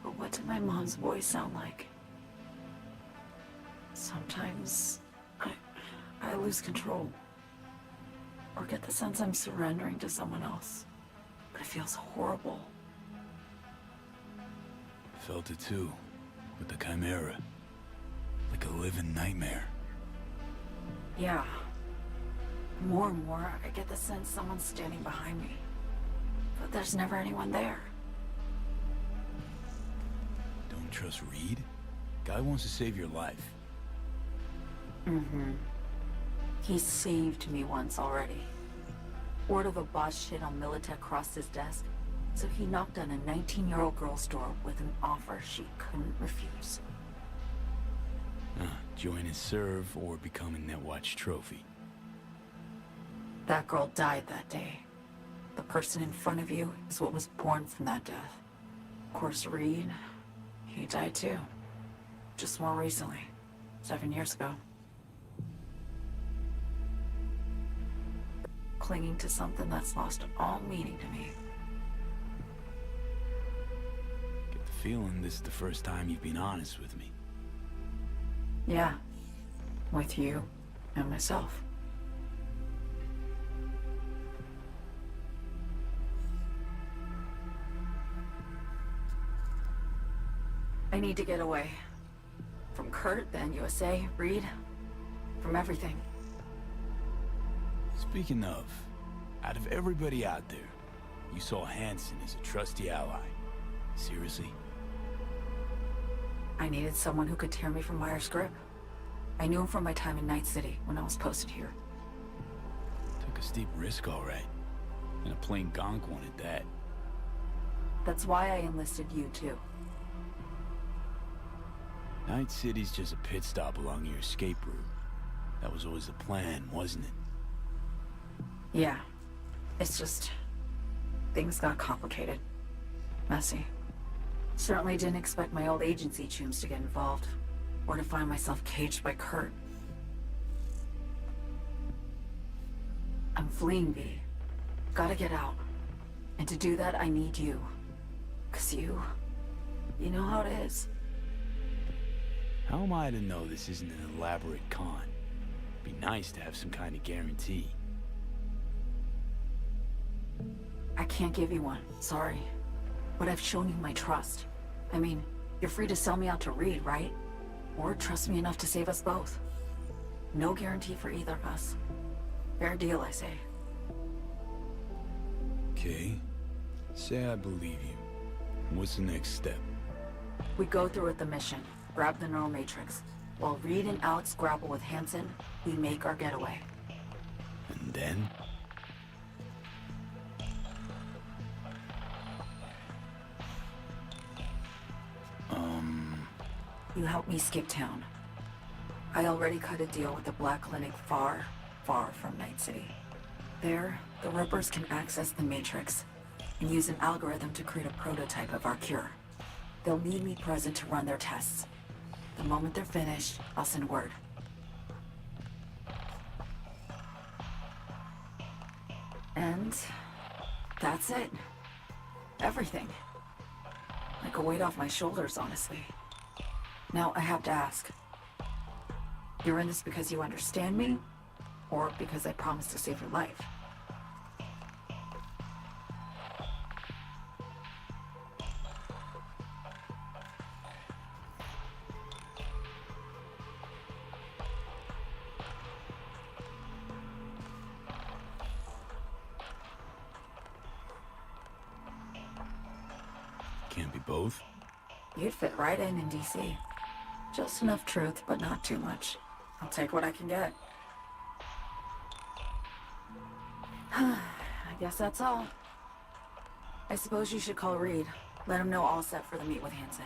[SPEAKER 11] But what did my mom's voice sound like? Sometimes I lose control. Or get the sense I'm surrendering to someone else. But it feels horrible.
[SPEAKER 4] Felt it too, with the Chimera. Like a living nightmare.
[SPEAKER 11] Yeah. More and more, I get the sense someone's standing behind me. But there's never anyone there.
[SPEAKER 4] Don't trust Reed? Guy wants to save your life.
[SPEAKER 11] He saved me once already. Word of a boss shit on Militech crossed his desk, so he knocked on a 19-year-old girl's door with an offer she couldn't refuse.
[SPEAKER 4] Join and serve or become a Netwatch trophy.
[SPEAKER 11] That girl died that day. The person in front of you is what was born from that death. Of course, Reed, he died too. Just more recently. 7 years ago. Clinging to something that's lost all meaning to me.
[SPEAKER 4] Get the feeling this is the first time you've been honest with me.
[SPEAKER 11] Yeah. With you and myself. I need to get away. From Kurt, the NUSA, Reed. From everything.
[SPEAKER 4] Speaking of, out of everybody out there, you saw Hansen as a trusty ally. Seriously?
[SPEAKER 11] I needed someone who could tear me from Myers' grip. I knew him from my time in Night City when I was posted here.
[SPEAKER 4] Took a steep risk, all right. And a plain gonk one at that.
[SPEAKER 11] That's why I enlisted you, too.
[SPEAKER 4] Night City's just a pit stop along your escape route. That was always the plan, wasn't it?
[SPEAKER 11] Yeah. It's just... things got complicated. Messy. Certainly didn't expect my old agency chooms to get involved. Or to find myself caged by Kurt. I'm fleeing, V. Gotta get out. And to do that, I need you. 'Cause you know how it is.
[SPEAKER 4] How am I to know this isn't an elaborate con? Be nice to have some kind of guarantee.
[SPEAKER 11] I can't give you one, sorry. But I've shown you my trust. I mean, you're free to sell me out to Reed, right? Or trust me enough to save us both. No guarantee for either of us. Fair deal, I say.
[SPEAKER 4] Okay. Say I believe you. What's the next step?
[SPEAKER 11] We go through with the mission, grab the neural matrix. While Reed and Alex grapple with Hansen, we make our getaway.
[SPEAKER 4] And then?
[SPEAKER 11] You help me skip town. I already cut a deal with the Black Clinic far, far from Night City. There, the Rippers can access the Matrix and use an algorithm to create a prototype of our cure. They'll need me present to run their tests. The moment they're finished, I'll send word. And that's it. Everything. Like a weight off my shoulders, honestly. Now, I have to ask. You're in this because you understand me? Or because I promised to save your life?
[SPEAKER 4] Can't be both?
[SPEAKER 11] You'd fit right in DC. Just enough truth, but not too much. I'll take what I can get. I guess that's all. I suppose you should call Reed. Let him know all set for the meet with Hansen.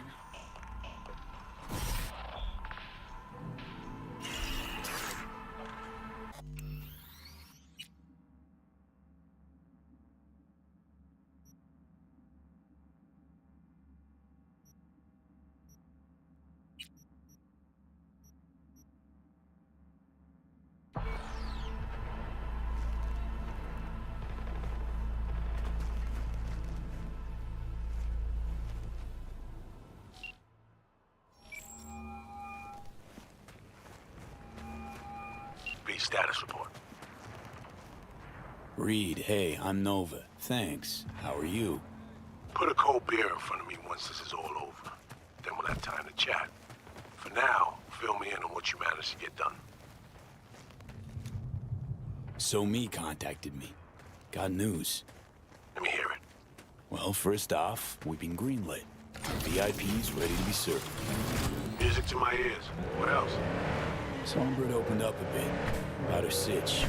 [SPEAKER 3] Status report.
[SPEAKER 4] Reed, hey, I'm Nova. Thanks. How are you?
[SPEAKER 3] Put a cold beer in front of me once this is all over. Then we'll have time to chat. For now, fill me in on what you managed to get done.
[SPEAKER 4] So Me contacted me. Got news.
[SPEAKER 3] Let me hear it.
[SPEAKER 4] Well, first off, we've been greenlit. VIP's ready to be served.
[SPEAKER 3] Music to my ears. What else?
[SPEAKER 4] Songbird opened up a bit about her sitch.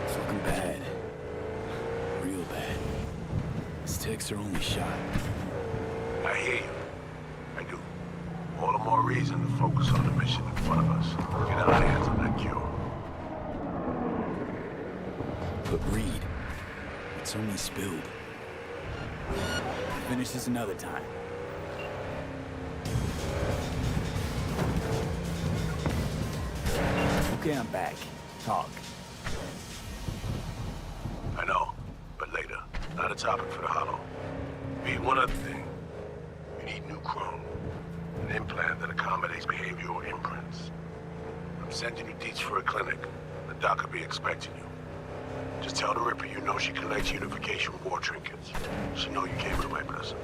[SPEAKER 4] Fucking bad. Real bad. This tech's her only shot.
[SPEAKER 3] I hear you. I do. All the more reason to focus on the mission in front of us. Get our hands on that cure.
[SPEAKER 4] But Reed, it's only spilled. Finish this another time. Okay, I'm back. Talk.
[SPEAKER 3] I know, but later. Not a topic for the Hollow. Be one other thing. You need new chrome. An implant that accommodates behavioral imprints. I'm sending you deets for a clinic. The doc will be expecting you. Just tell the Ripper you know she collects unification war trinkets. She know you came to the right person.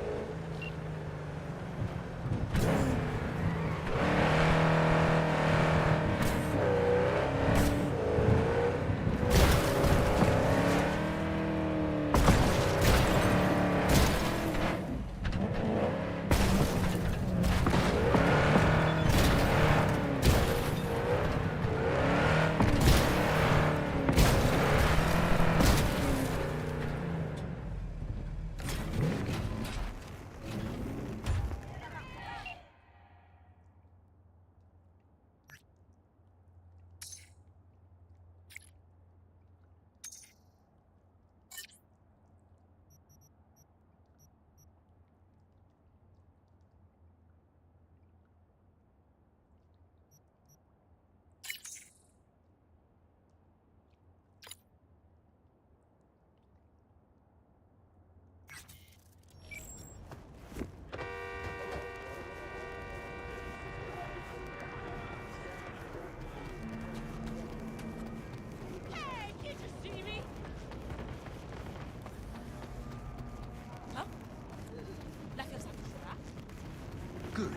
[SPEAKER 15] Good.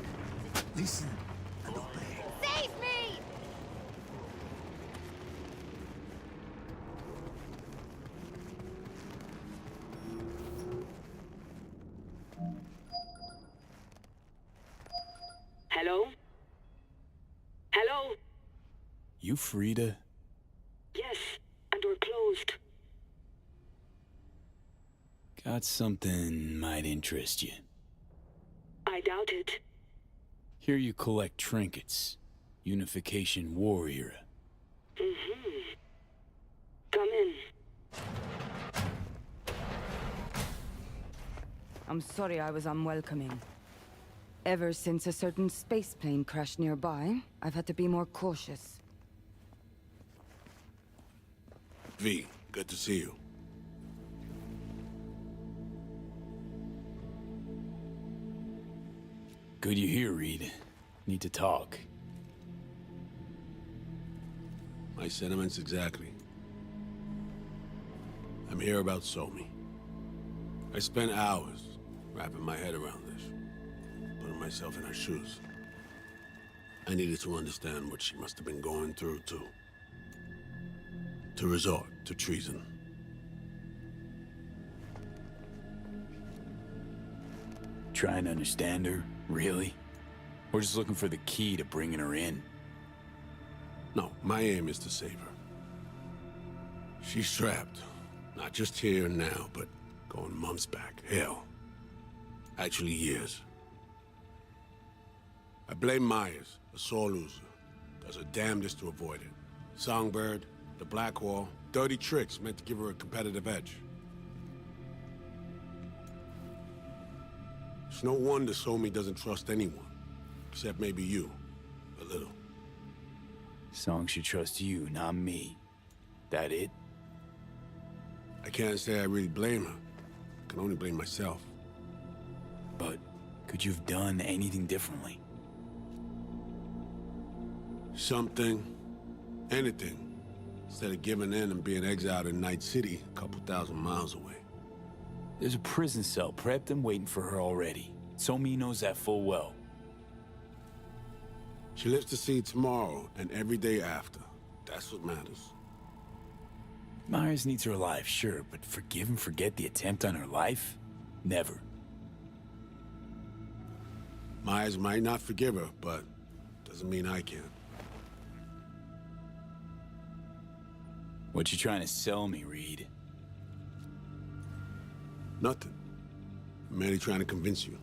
[SPEAKER 15] Listen and obey.
[SPEAKER 12] Save me!
[SPEAKER 16] Hello? Hello?
[SPEAKER 4] You Frida?
[SPEAKER 16] Yes, and we're closed.
[SPEAKER 4] Got something might interest you.
[SPEAKER 16] I doubt it.
[SPEAKER 4] Here you collect trinkets. Unification War era.
[SPEAKER 16] Mm-hmm. Come in.
[SPEAKER 17] I'm sorry I was unwelcoming. Ever since a certain space plane crashed nearby, I've had to be more cautious.
[SPEAKER 3] V, good to see you.
[SPEAKER 4] Good you're here, Reed. Need to talk.
[SPEAKER 3] My sentiments exactly. I'm here about Somi. I spent hours wrapping my head around this, putting myself in her shoes. I needed to understand what she must have been going through, to resort to treason.
[SPEAKER 4] Trying to understand her, really? Or just looking for the key to bringing her in?
[SPEAKER 3] No, my aim is to save her. She's trapped. Not just here and now, but going months back. Hell. Actually years. I blame Myers, a sore loser. Does her damnedest to avoid it. Songbird, the Blackwall, dirty tricks meant to give her a competitive edge. It's no wonder Somi doesn't trust anyone. Except maybe you. A little.
[SPEAKER 4] Song should trust you, not me. That it?
[SPEAKER 3] I can't say I really blame her. I can only blame myself.
[SPEAKER 4] But could you have done anything differently?
[SPEAKER 3] Something. Anything. Instead of giving in and being exiled in Night City, a couple thousand miles away.
[SPEAKER 4] There's a prison cell prepped and waiting for her already. Somi knows that full well.
[SPEAKER 3] She lives to see tomorrow and every day after. That's what matters.
[SPEAKER 4] Myers needs her alive, sure, but forgive and forget the attempt on her life? Never.
[SPEAKER 3] Myers might not forgive her, but doesn't mean I can.
[SPEAKER 4] What you trying to sell me, Reed?
[SPEAKER 3] Nothing. I'm merely trying to convince you.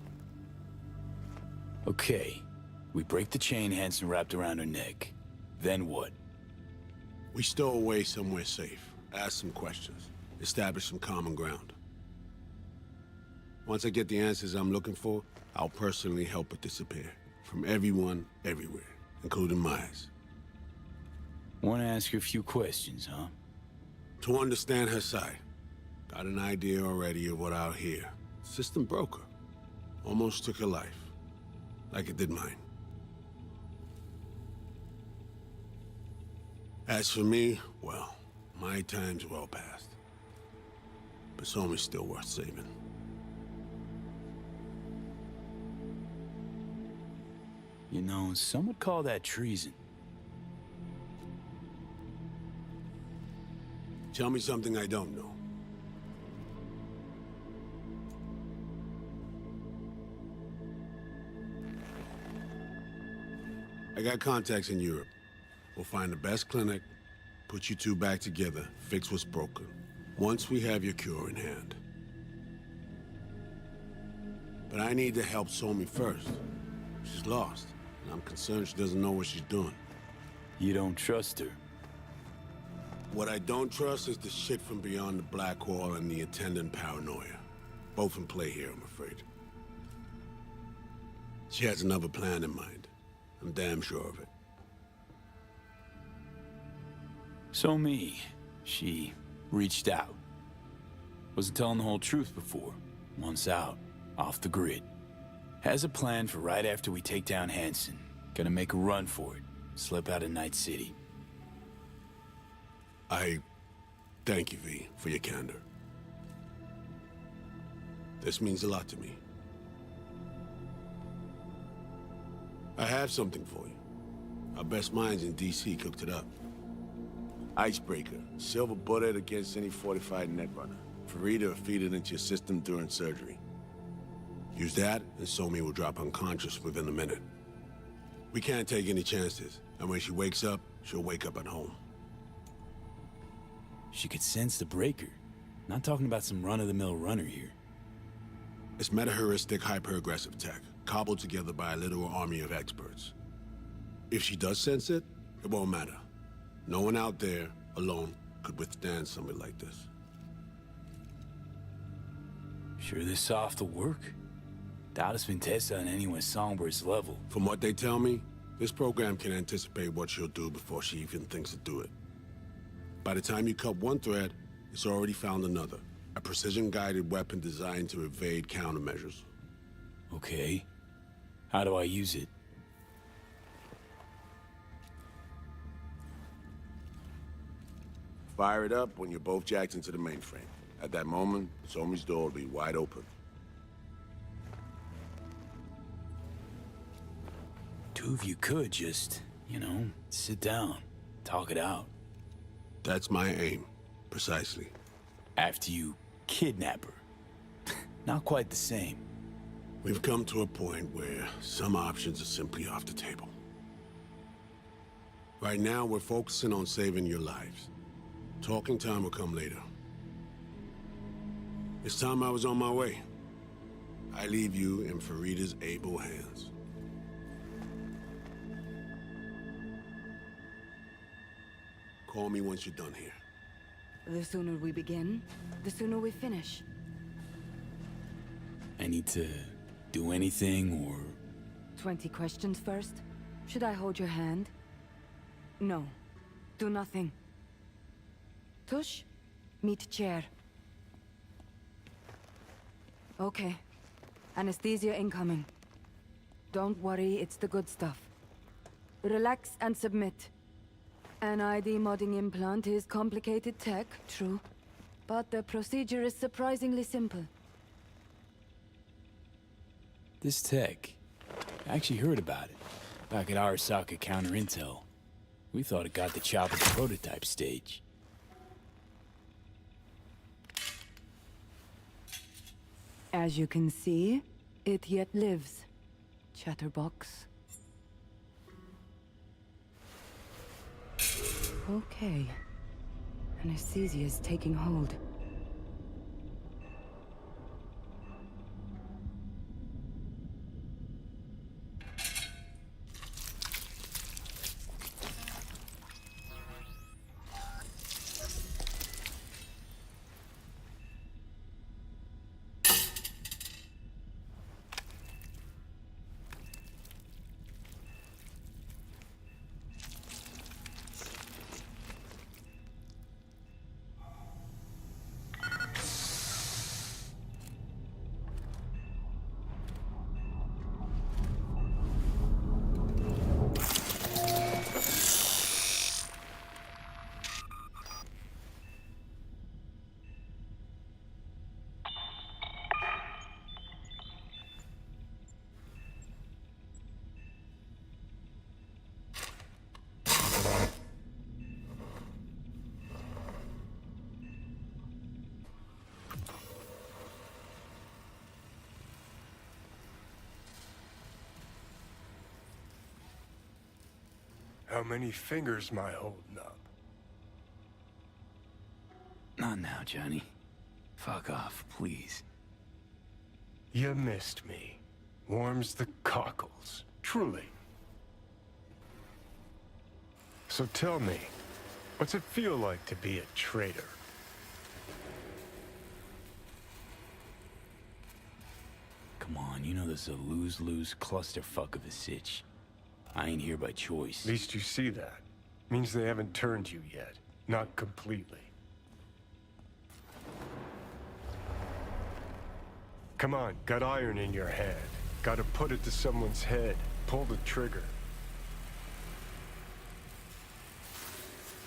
[SPEAKER 4] Okay. We break the chain Hansen wrapped around her neck. Then what?
[SPEAKER 3] We stow away somewhere safe. Ask some questions. Establish some common ground. Once I get the answers I'm looking for, I'll personally help her disappear. From everyone, everywhere. Including Myers.
[SPEAKER 4] Want to ask her a few questions, huh?
[SPEAKER 3] To understand her side. Got an idea already of what I'll hear. System broke her. Almost took her life. Like it did mine. As for me, well, my time's well past. But Somi's still worth saving.
[SPEAKER 4] You know, some would call that treason.
[SPEAKER 3] Tell me something I don't know. I got contacts in Europe. We'll find the best clinic, put you two back together, fix what's broken. Once we have your cure in hand. But I need to help Somi first. She's lost, and I'm concerned she doesn't know what she's doing.
[SPEAKER 4] You don't trust her?
[SPEAKER 3] What I don't trust is the shit from beyond the Blackwall and the attendant paranoia. Both in play here, I'm afraid. She has another plan in mind. I'm damn sure of it.
[SPEAKER 4] Somi, she reached out. Wasn't telling the whole truth before. Months out, off the grid. Has a plan for right after we take down Hansen. Gonna make a run for it. Slip out of Night City.
[SPEAKER 3] I thank you, V, for your candor. This means a lot to me. I have something for you. Our best minds in DC cooked it up. Icebreaker, silver bullet against any fortified netrunner. Farida will feed it into your system during surgery. Use that, and Somi will drop unconscious within a minute. We can't take any chances, and when she wakes up, she'll wake up at home.
[SPEAKER 4] She could sense the breaker. Not talking about some run-of-the-mill runner here.
[SPEAKER 3] It's meta-heuristic hyper-aggressive tech, cobbled together by a literal army of experts. If she does sense it, it won't matter. No one out there, alone, could withstand something like this.
[SPEAKER 4] Sure this soft will work? Doubt it's been tested on anyone Songbird's level.
[SPEAKER 3] From what they tell me, this program can anticipate what she'll do before she even thinks to do it. By the time you cut one thread, it's already found another. A precision-guided weapon designed to evade countermeasures.
[SPEAKER 4] Okay. How do I use it?
[SPEAKER 3] Fire it up when you're both jacked into the mainframe. At that moment, Somi's door will be wide open.
[SPEAKER 4] Two of you could just, you know, sit down, talk it out.
[SPEAKER 3] That's my aim, precisely.
[SPEAKER 4] After you kidnap her. Not quite the same.
[SPEAKER 3] We've come to a point where some options are simply off the table. Right now, we're focusing on saving your lives. Talking time will come later. It's time I was on my way. I leave you in Farida's able hands. Call me once you're done here.
[SPEAKER 17] The sooner we begin, the sooner we finish.
[SPEAKER 4] I need to do anything, or...
[SPEAKER 17] 20 questions first? Should I hold your hand? No. Do nothing. Tush, meet chair. Okay. Anesthesia incoming. Don't worry, it's the good stuff. Relax and submit. An ID modding implant is complicated tech, true. But the procedure is surprisingly simple.
[SPEAKER 4] This tech... I actually heard about it. Back at Arasaka Counter Intel. We thought it got the chop at the prototype stage.
[SPEAKER 17] As you can see, it yet lives. Chatterbox. Okay. Anesthesia is taking hold.
[SPEAKER 13] How many fingers am I holding up?
[SPEAKER 4] Not now, Johnny. Fuck off, please.
[SPEAKER 13] You missed me. Warms the cockles, truly. So tell me, what's it feel like to be a traitor?
[SPEAKER 4] Come on, you know this is a lose-lose clusterfuck of a sitch. I ain't here by choice.
[SPEAKER 13] At least you see that. Means they haven't turned you yet. Not completely. Come on, got iron in your hand. Gotta put it to someone's head. Pull the trigger.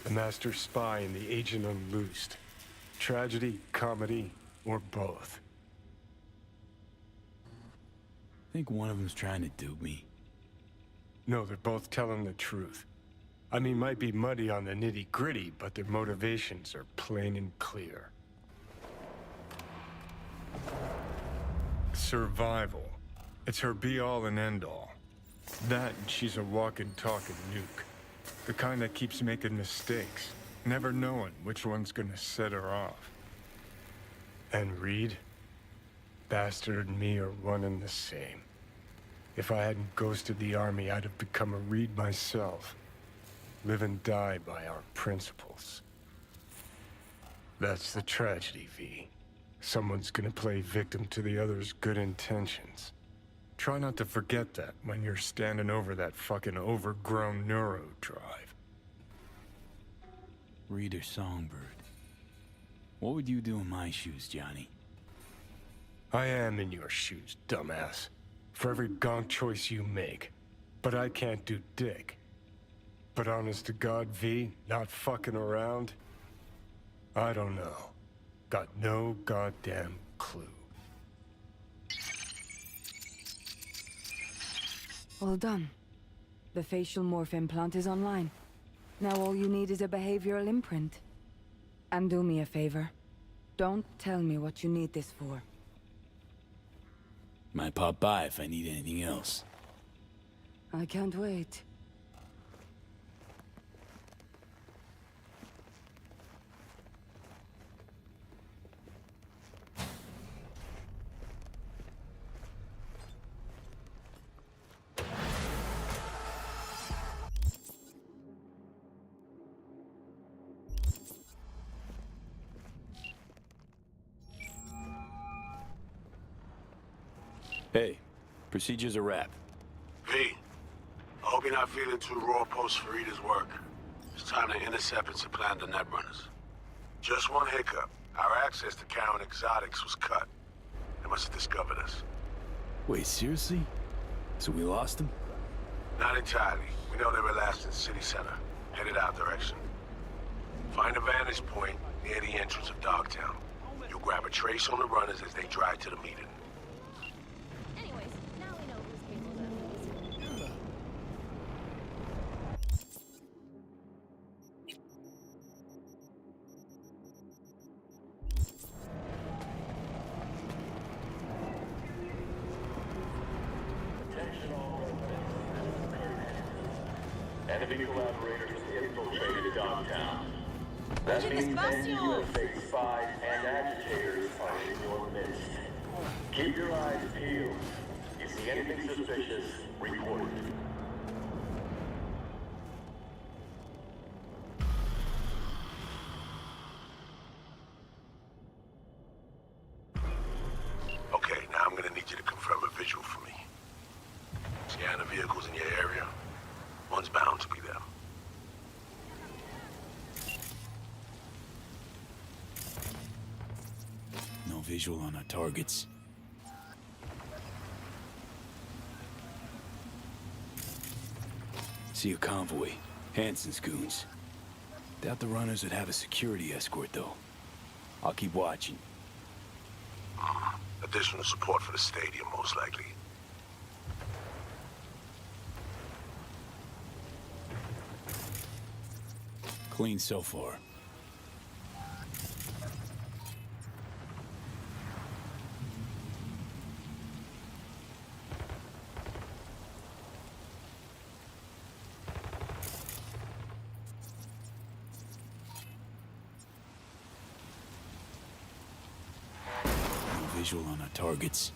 [SPEAKER 13] The master spy and the agent unloosed. Tragedy, comedy, or both.
[SPEAKER 4] I think one of them's trying to dupe me.
[SPEAKER 13] No, they're both telling the truth. I mean, might be muddy on the nitty-gritty, but their motivations are plain and clear. Survival. It's her be-all and end-all. That and she's a walking, talking nuke. The kind that keeps making mistakes, never knowing which one's gonna set her off. And Reed? Bastard and me are one and the same. If I hadn't ghosted the army, I'd have become a Reed myself. Live and die by our principles. That's the tragedy, V. Someone's gonna play victim to the other's good intentions. Try not to forget that when you're standing over that fucking overgrown neuro drive.
[SPEAKER 4] Reed or Songbird? What would you do in my shoes, Johnny?
[SPEAKER 13] I am in your shoes, dumbass. For every gonk choice you make. But I can't do dick. But honest to God, V, not fucking around? I don't know. Got no goddamn clue.
[SPEAKER 17] All done. The facial morph implant is online. Now all you need is a behavioral imprint. And do me a favor. Don't tell me what you need this for.
[SPEAKER 4] Might pop by if I need anything else.
[SPEAKER 17] I can't wait.
[SPEAKER 4] Hey, procedure's a wrap.
[SPEAKER 3] V, I hope you're not feeling too raw post Farida's work. It's time to intercept and supplant the Netrunners. Just one hiccup. Our access to Karen Exotics was cut. They must have discovered us.
[SPEAKER 4] Wait, seriously? So we lost them?
[SPEAKER 3] Not entirely. We know they were last in City Center, headed our direction. Find a vantage point near the entrance of Dogtown. You'll grab a trace on the runners as they drive to the meeting.
[SPEAKER 12] Anyways, now we know who's capable of.
[SPEAKER 1] Enemy collaborators infiltrated Dogtown. That means anti-USA spies and agitators are in your midst. Keep your eyes peeled. If you see anything suspicious, report it.
[SPEAKER 3] Okay, now I'm gonna need you to confirm a visual for me. Scan the vehicles in your area. One's bound to be them.
[SPEAKER 4] No visual on our targets. See a convoy. Hansen's goons. Doubt the runners would have a security escort, though. I'll keep watching.
[SPEAKER 3] Additional support for the stadium, most likely.
[SPEAKER 4] Clean so far. No visual on our targets.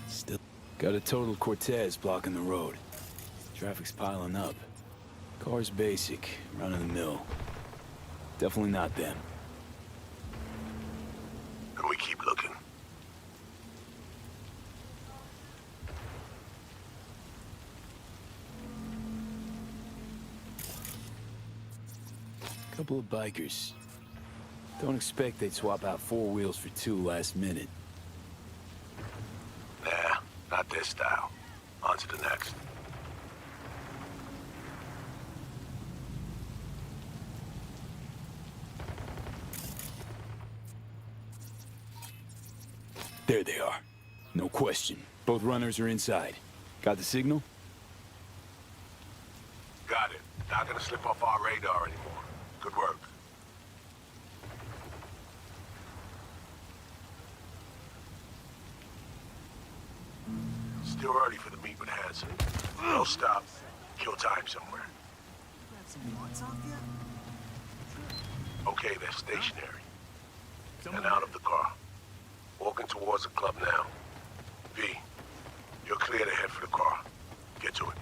[SPEAKER 4] Still got a total Cortez blocking the road. Traffic's piling up. Car's basic, run-of-the-mill. Definitely not them.
[SPEAKER 3] And we keep looking.
[SPEAKER 4] Couple of bikers. Don't expect they'd swap out 4 wheels for 2 last minute.
[SPEAKER 3] Nah, not this style. On to the next.
[SPEAKER 4] There they are. No question. Both runners are inside. Got the signal?
[SPEAKER 3] Got it. Not gonna slip off our radar anymore. Good work. Still early for the meet with Hansen. No stop. Kill time somewhere. Okay, they're stationary. And out of the car. Walking towards the club now. V, you're clear to head for the car. Get to it.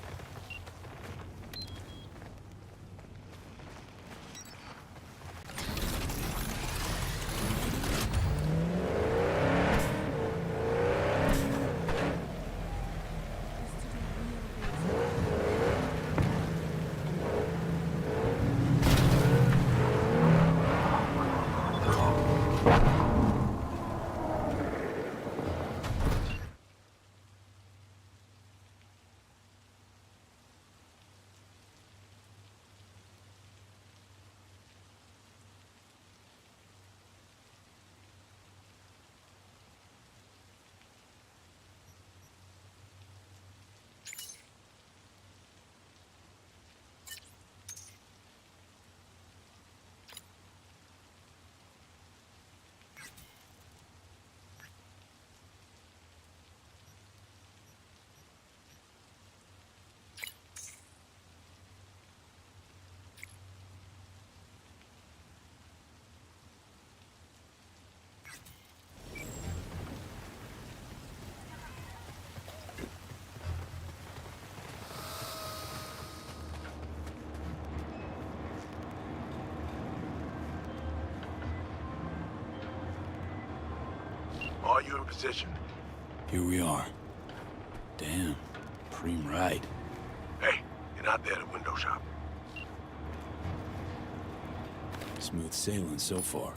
[SPEAKER 3] Are you in position?
[SPEAKER 4] Here we are. Damn. Preem ride.
[SPEAKER 3] Hey, you're not there at the window shop.
[SPEAKER 4] Smooth sailing so far.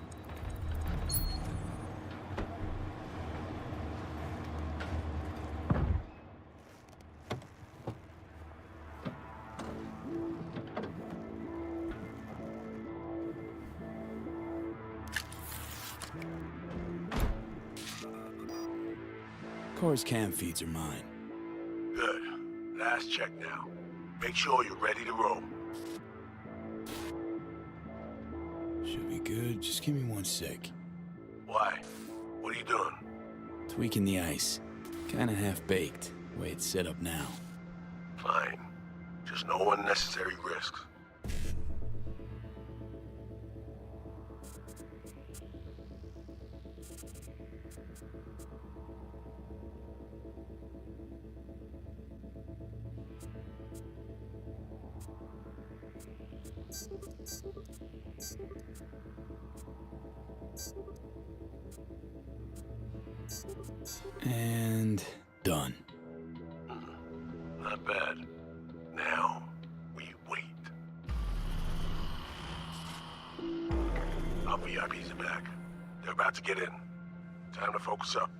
[SPEAKER 4] Car's cam feeds are mine.
[SPEAKER 3] Good. Last check now. Make sure you're ready to roll.
[SPEAKER 4] Should be good. Just give me 1 sec.
[SPEAKER 3] Why? What are you doing?
[SPEAKER 4] Tweaking the ice. Kinda half-baked, the way it's set up now.
[SPEAKER 3] Fine. Just no unnecessary risks.
[SPEAKER 4] And done.
[SPEAKER 3] Not bad. Now, we wait. Our VIPs are back. They're about to get in. Time to focus up.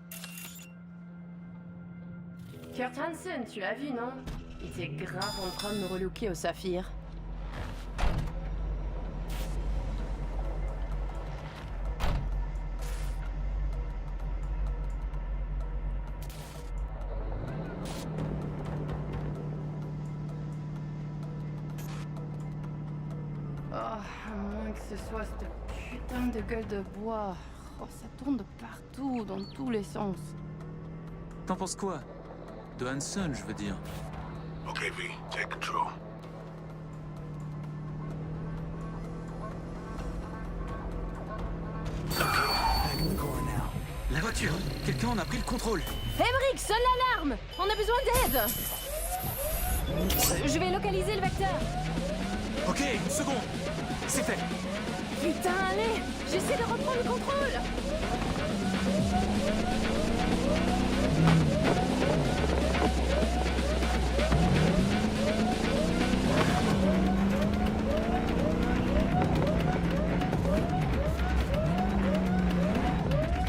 [SPEAKER 9] Kurt Hansen, tu l'as vu, non? Il était grave en train de me relooker au Saphir. Ce soit cette putain de gueule de bois. Oh, ça tourne de partout, dans tous les sens.
[SPEAKER 18] T'en penses quoi? De Hansen, je veux dire.
[SPEAKER 3] Okay, V, take control.
[SPEAKER 18] La voiture! Quelqu'un en a pris le contrôle!
[SPEAKER 9] Emmerich, sonne l'alarme! On a besoin d'aide! Je vais localiser le vecteur.
[SPEAKER 18] Ok, une seconde! C'est fait!
[SPEAKER 9] Putain, allez! J'essaie de reprendre le contrôle!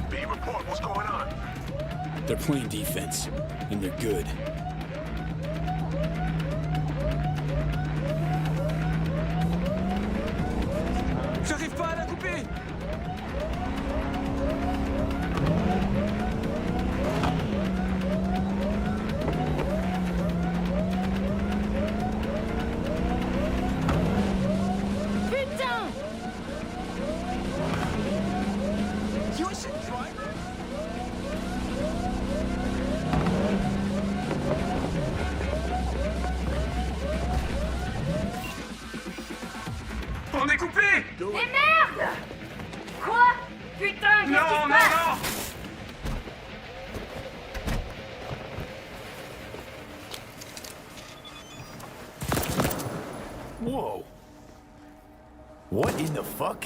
[SPEAKER 3] B, report, what's going on?
[SPEAKER 4] They're playing defense, and they're good.
[SPEAKER 18] J'arrive pas à la couper!
[SPEAKER 4] What in the fuck?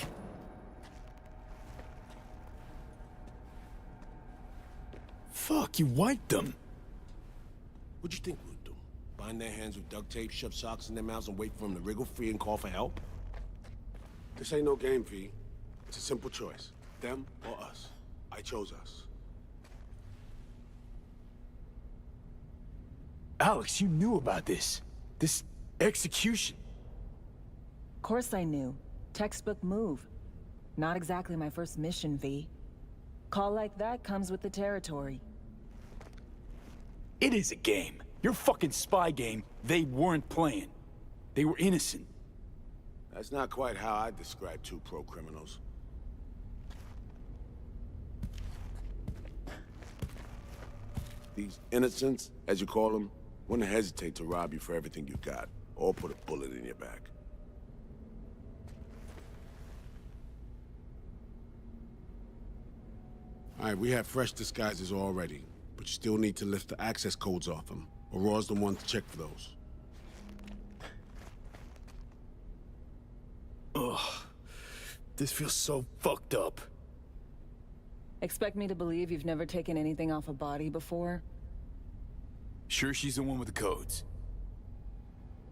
[SPEAKER 4] Fuck, you wiped them.
[SPEAKER 3] What'd you think we'd do? Bind their hands with duct tape, shove socks in their mouths, and wait for them to wriggle free and call for help? This ain't no game, V. It's a simple choice. Them or us. I chose us.
[SPEAKER 4] Alex, you knew about this. This execution.
[SPEAKER 6] Of course I knew. Textbook move. Not exactly my first mission, V. Call like that comes with the territory.
[SPEAKER 4] It is a game. Your fucking spy game, they weren't playing. They were innocent.
[SPEAKER 3] That's not quite how I describe two pro-criminals. These innocents, as you call them, wouldn't hesitate to rob you for everything you got, or put a bullet in your back. All right, we have fresh disguises already, but you still need to lift the access codes off them. Aurora's the one to check for those.
[SPEAKER 4] Ugh. This feels so fucked up.
[SPEAKER 6] Expect me to believe you've never taken anything off a body before?
[SPEAKER 4] Sure she's the one with the codes?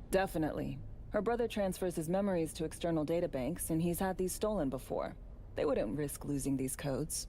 [SPEAKER 6] Definitely. Her brother transfers his memories to external databanks, and he's had these stolen before. They wouldn't risk losing these codes.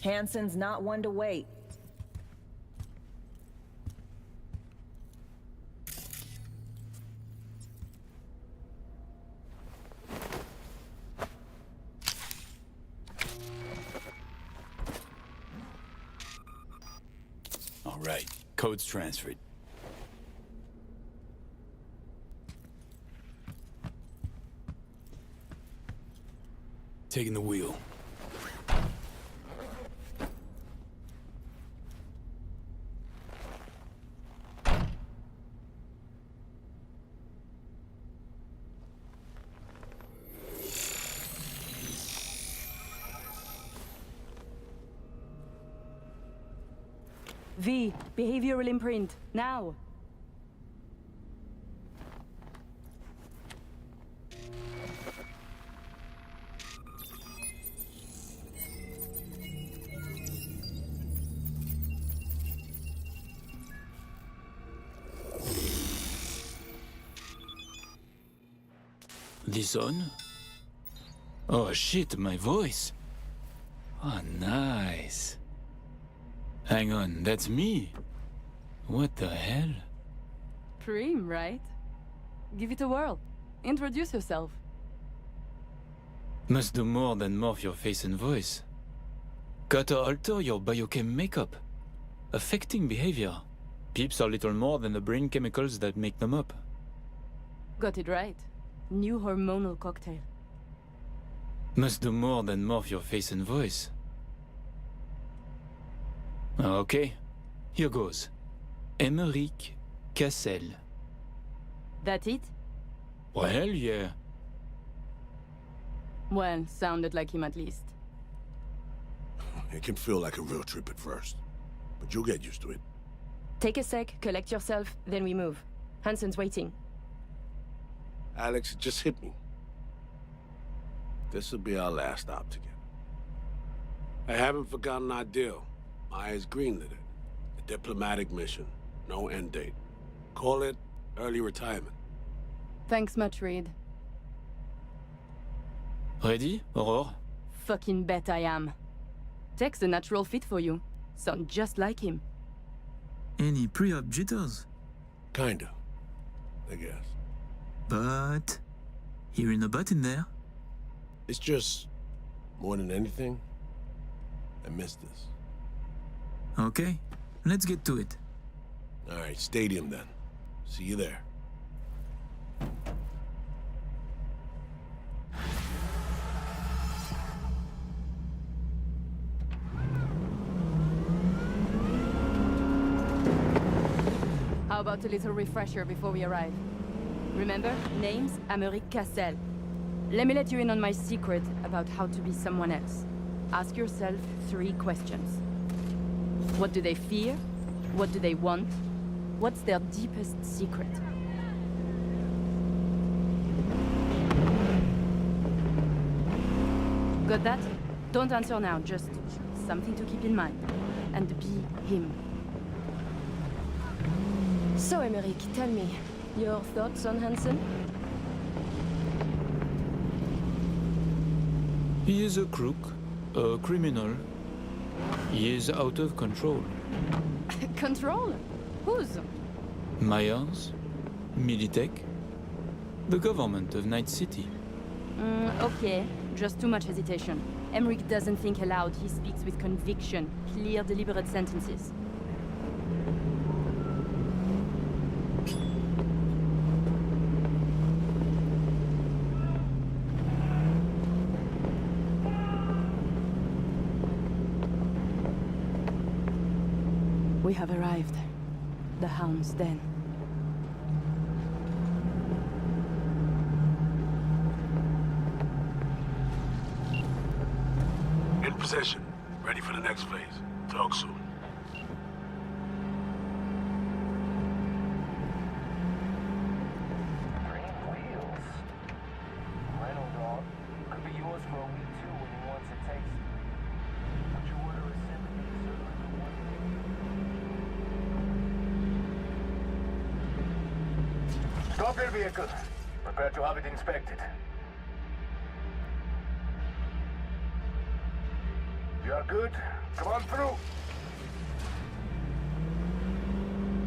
[SPEAKER 6] Hansen's not one to wait.
[SPEAKER 4] All right, code's transferred. Taking the wheel.
[SPEAKER 17] V, behavioral imprint, now!
[SPEAKER 4] This on? Oh shit, my voice. Oh, nice. Hang on, that's me? What the hell?
[SPEAKER 17] Prim, right? Give it a whirl. Introduce yourself.
[SPEAKER 4] Must do more than morph your face and voice. Gotta alter your biochem makeup. Affecting behavior. Peeps are little more than the brain chemicals that make them up.
[SPEAKER 17] Got it right. New hormonal cocktail.
[SPEAKER 4] Must do more than morph your face and voice. Okay, here goes. Emmerich Cassel.
[SPEAKER 17] That it?
[SPEAKER 4] Well, yeah.
[SPEAKER 17] Well, sounded like him at least.
[SPEAKER 3] It can feel like a real trip at first, but you'll get used to it.
[SPEAKER 19] Take a sec, collect yourself, then we move. Hansen's waiting.
[SPEAKER 3] Alex, it just hit me. This'll be our last stop together. I haven't forgotten our deal. Myers greenlit it. A diplomatic mission. No end date. Call it early retirement.
[SPEAKER 17] Thanks much, Reed.
[SPEAKER 4] Ready, Aurore?
[SPEAKER 17] Fucking bet I am. Tech's a natural fit for you. Sound just like him.
[SPEAKER 18] Any pre-op jitters?
[SPEAKER 3] Kinda, I guess.
[SPEAKER 18] But... hearing a but in there.
[SPEAKER 3] It's just, more than anything, I miss this.
[SPEAKER 18] Okay, let's get to it.
[SPEAKER 3] All right, stadium then. See you there.
[SPEAKER 19] How about a little refresher before we arrive? Remember, name's Americ Cassel. Let me let you in on my secret about how to be someone else. Ask yourself 3 questions. What do they fear? What do they want? What's their deepest secret? Got that? Don't answer now, just something to keep in mind. And be him. So, Emeric, tell me, your thoughts on Hansen?
[SPEAKER 4] He is a crook, a criminal. He is out of control.
[SPEAKER 19] Control? Whose?
[SPEAKER 4] Myers, Militech, the government of Night City.
[SPEAKER 19] Okay, just too much hesitation. Emmerich doesn't think aloud, he speaks with conviction, clear, deliberate sentences. We have arrived. The Hound's Den.
[SPEAKER 3] In possession. Ready for the next phase. Talk soon.
[SPEAKER 2] Green wheels. Rental dog. Could be yours for a week too when he wants it tasted. Would you order a centimeter Stop your vehicle. Prepare to have it inspected. You are good. Come on through.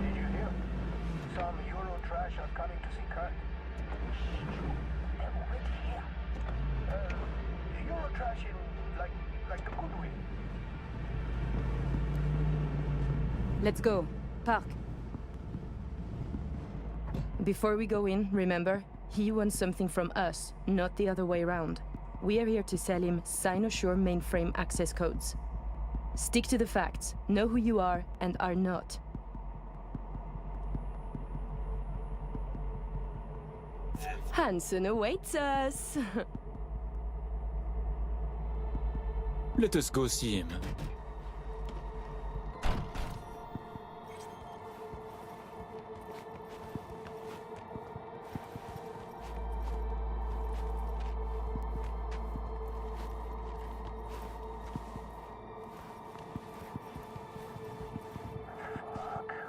[SPEAKER 2] Did you hear? Some Euro trash are coming to see Kurt. They're already here. Euro trash in like the good way.
[SPEAKER 19] Let's go. Park. Before we go in, remember, he wants something from us, not the other way around. We are here to sell him Cynosure mainframe access codes. Stick to the facts, know who you are and are not. Hansen awaits us!
[SPEAKER 4] Let us go see him.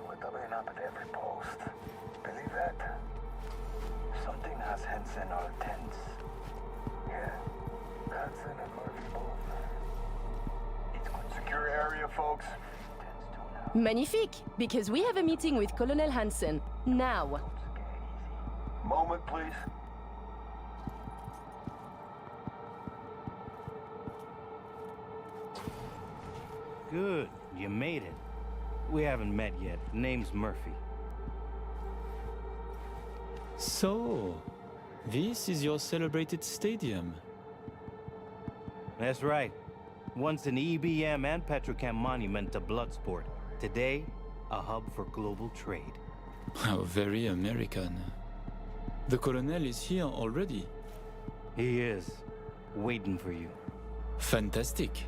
[SPEAKER 2] We're doubling up at every post. Believe that? Something has Hansen all tense. Yeah, Hansen and Murphy both. It's good. Secure area, folks.
[SPEAKER 19] Magnifique! Because we have a meeting with Colonel Hansen. Now.
[SPEAKER 2] Moment, please.
[SPEAKER 20] Good. You made it. We haven't met yet. Name's Murphy.
[SPEAKER 4] So, this is your celebrated stadium.
[SPEAKER 20] That's right. Once an EBM and Petrochem monument to Bloodsport. Today, a hub for global trade.
[SPEAKER 4] How very American. The Colonel is here already.
[SPEAKER 20] He is. Waiting for you.
[SPEAKER 4] Fantastic.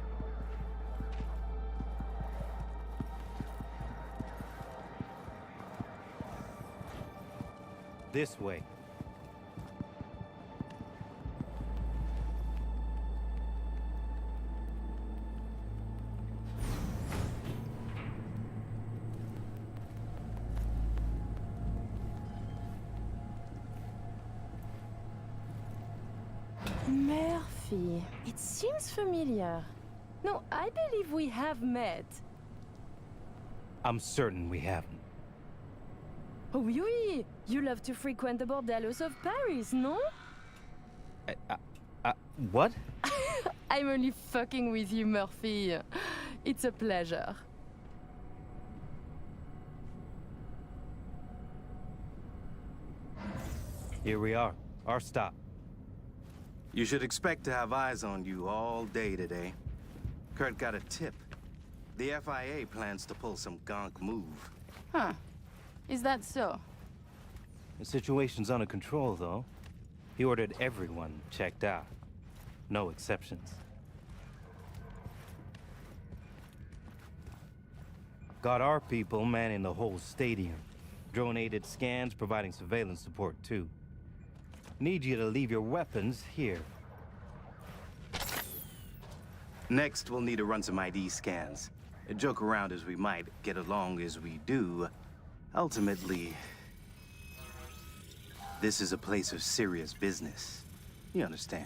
[SPEAKER 20] This way.
[SPEAKER 19] Murphy. It seems familiar. No, I believe we have met.
[SPEAKER 20] I'm certain we haven't.
[SPEAKER 19] Oh, oui! You love to frequent the bordellos of Paris, no?
[SPEAKER 20] What?
[SPEAKER 19] I'm only fucking with you, Murphy. It's a pleasure.
[SPEAKER 20] Here we are, our stop. You should expect to have eyes on you all day today. Kurt got a tip. The FIA plans to pull some gonk move.
[SPEAKER 19] Huh. Is that so?
[SPEAKER 20] The situation's under control, though. He ordered everyone checked out. No exceptions. Got our people manning the whole stadium. Drone-aided scans providing surveillance support, too. Need you to leave your weapons here. Next, we'll need to run some ID scans. Joke around as we might, get along as we do. Ultimately, this is a place of serious business. You understand?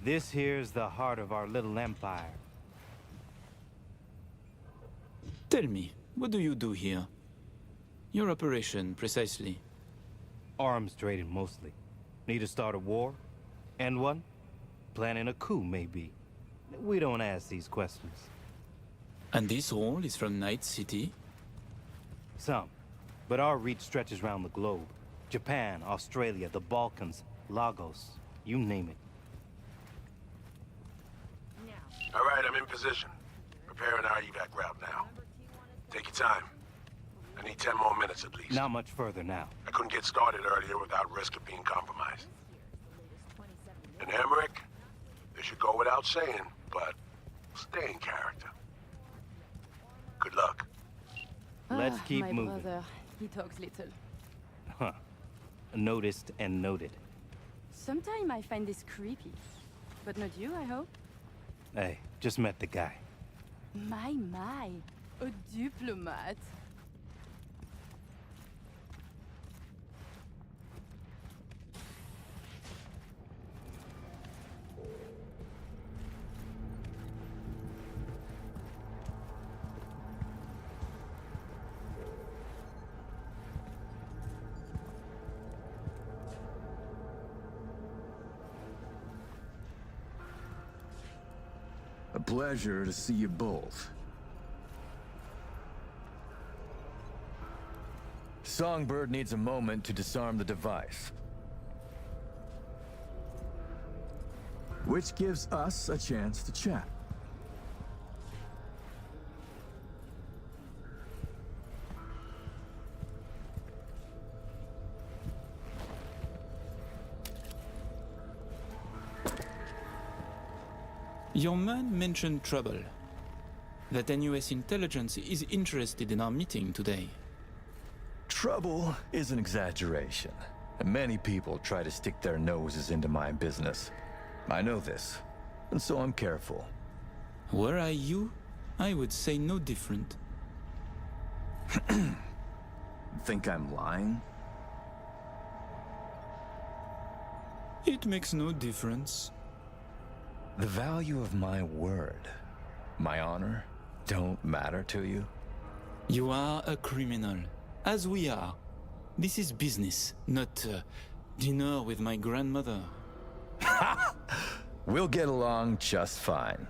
[SPEAKER 20] This here's the heart of our little empire.
[SPEAKER 4] Tell me, what do you do here? Your operation, precisely.
[SPEAKER 20] Arms trading, mostly. Need to start a war? End one? Planning a coup, maybe. We don't ask these questions.
[SPEAKER 4] And this all is from Night City?
[SPEAKER 20] Some. But our reach stretches around the globe. Japan, Australia, the Balkans, Lagos, you name it.
[SPEAKER 3] All right, I'm in position. Preparing our evac route now. Take your time. I need 10 more minutes at least.
[SPEAKER 20] Not much further now.
[SPEAKER 3] I couldn't get started earlier without risk of being compromised. And Emmerich, this should go without saying, but stay in character. Good luck.
[SPEAKER 20] Let's keep
[SPEAKER 19] my
[SPEAKER 20] moving.
[SPEAKER 19] Brother, he talks little.
[SPEAKER 20] Huh. Noticed and noted.
[SPEAKER 19] Sometimes I find this creepy. But not you, I hope?
[SPEAKER 20] Hey, just met the guy.
[SPEAKER 19] My, a diplomat.
[SPEAKER 21] A pleasure to see you both. Songbird needs a moment to disarm the device. Which gives us a chance to chat.
[SPEAKER 4] Your man mentioned trouble. That NUS intelligence is interested in our meeting today.
[SPEAKER 21] Trouble is an exaggeration. Many people try to stick their noses into my business. I know this, and so I'm careful.
[SPEAKER 4] Were I you, I would say no different.
[SPEAKER 21] Think I'm lying?
[SPEAKER 4] It makes no difference.
[SPEAKER 21] The value of my word, my honor, don't matter to you?
[SPEAKER 4] You are a criminal, as we are. This is business, not dinner with my grandmother.
[SPEAKER 21] We'll get along just fine.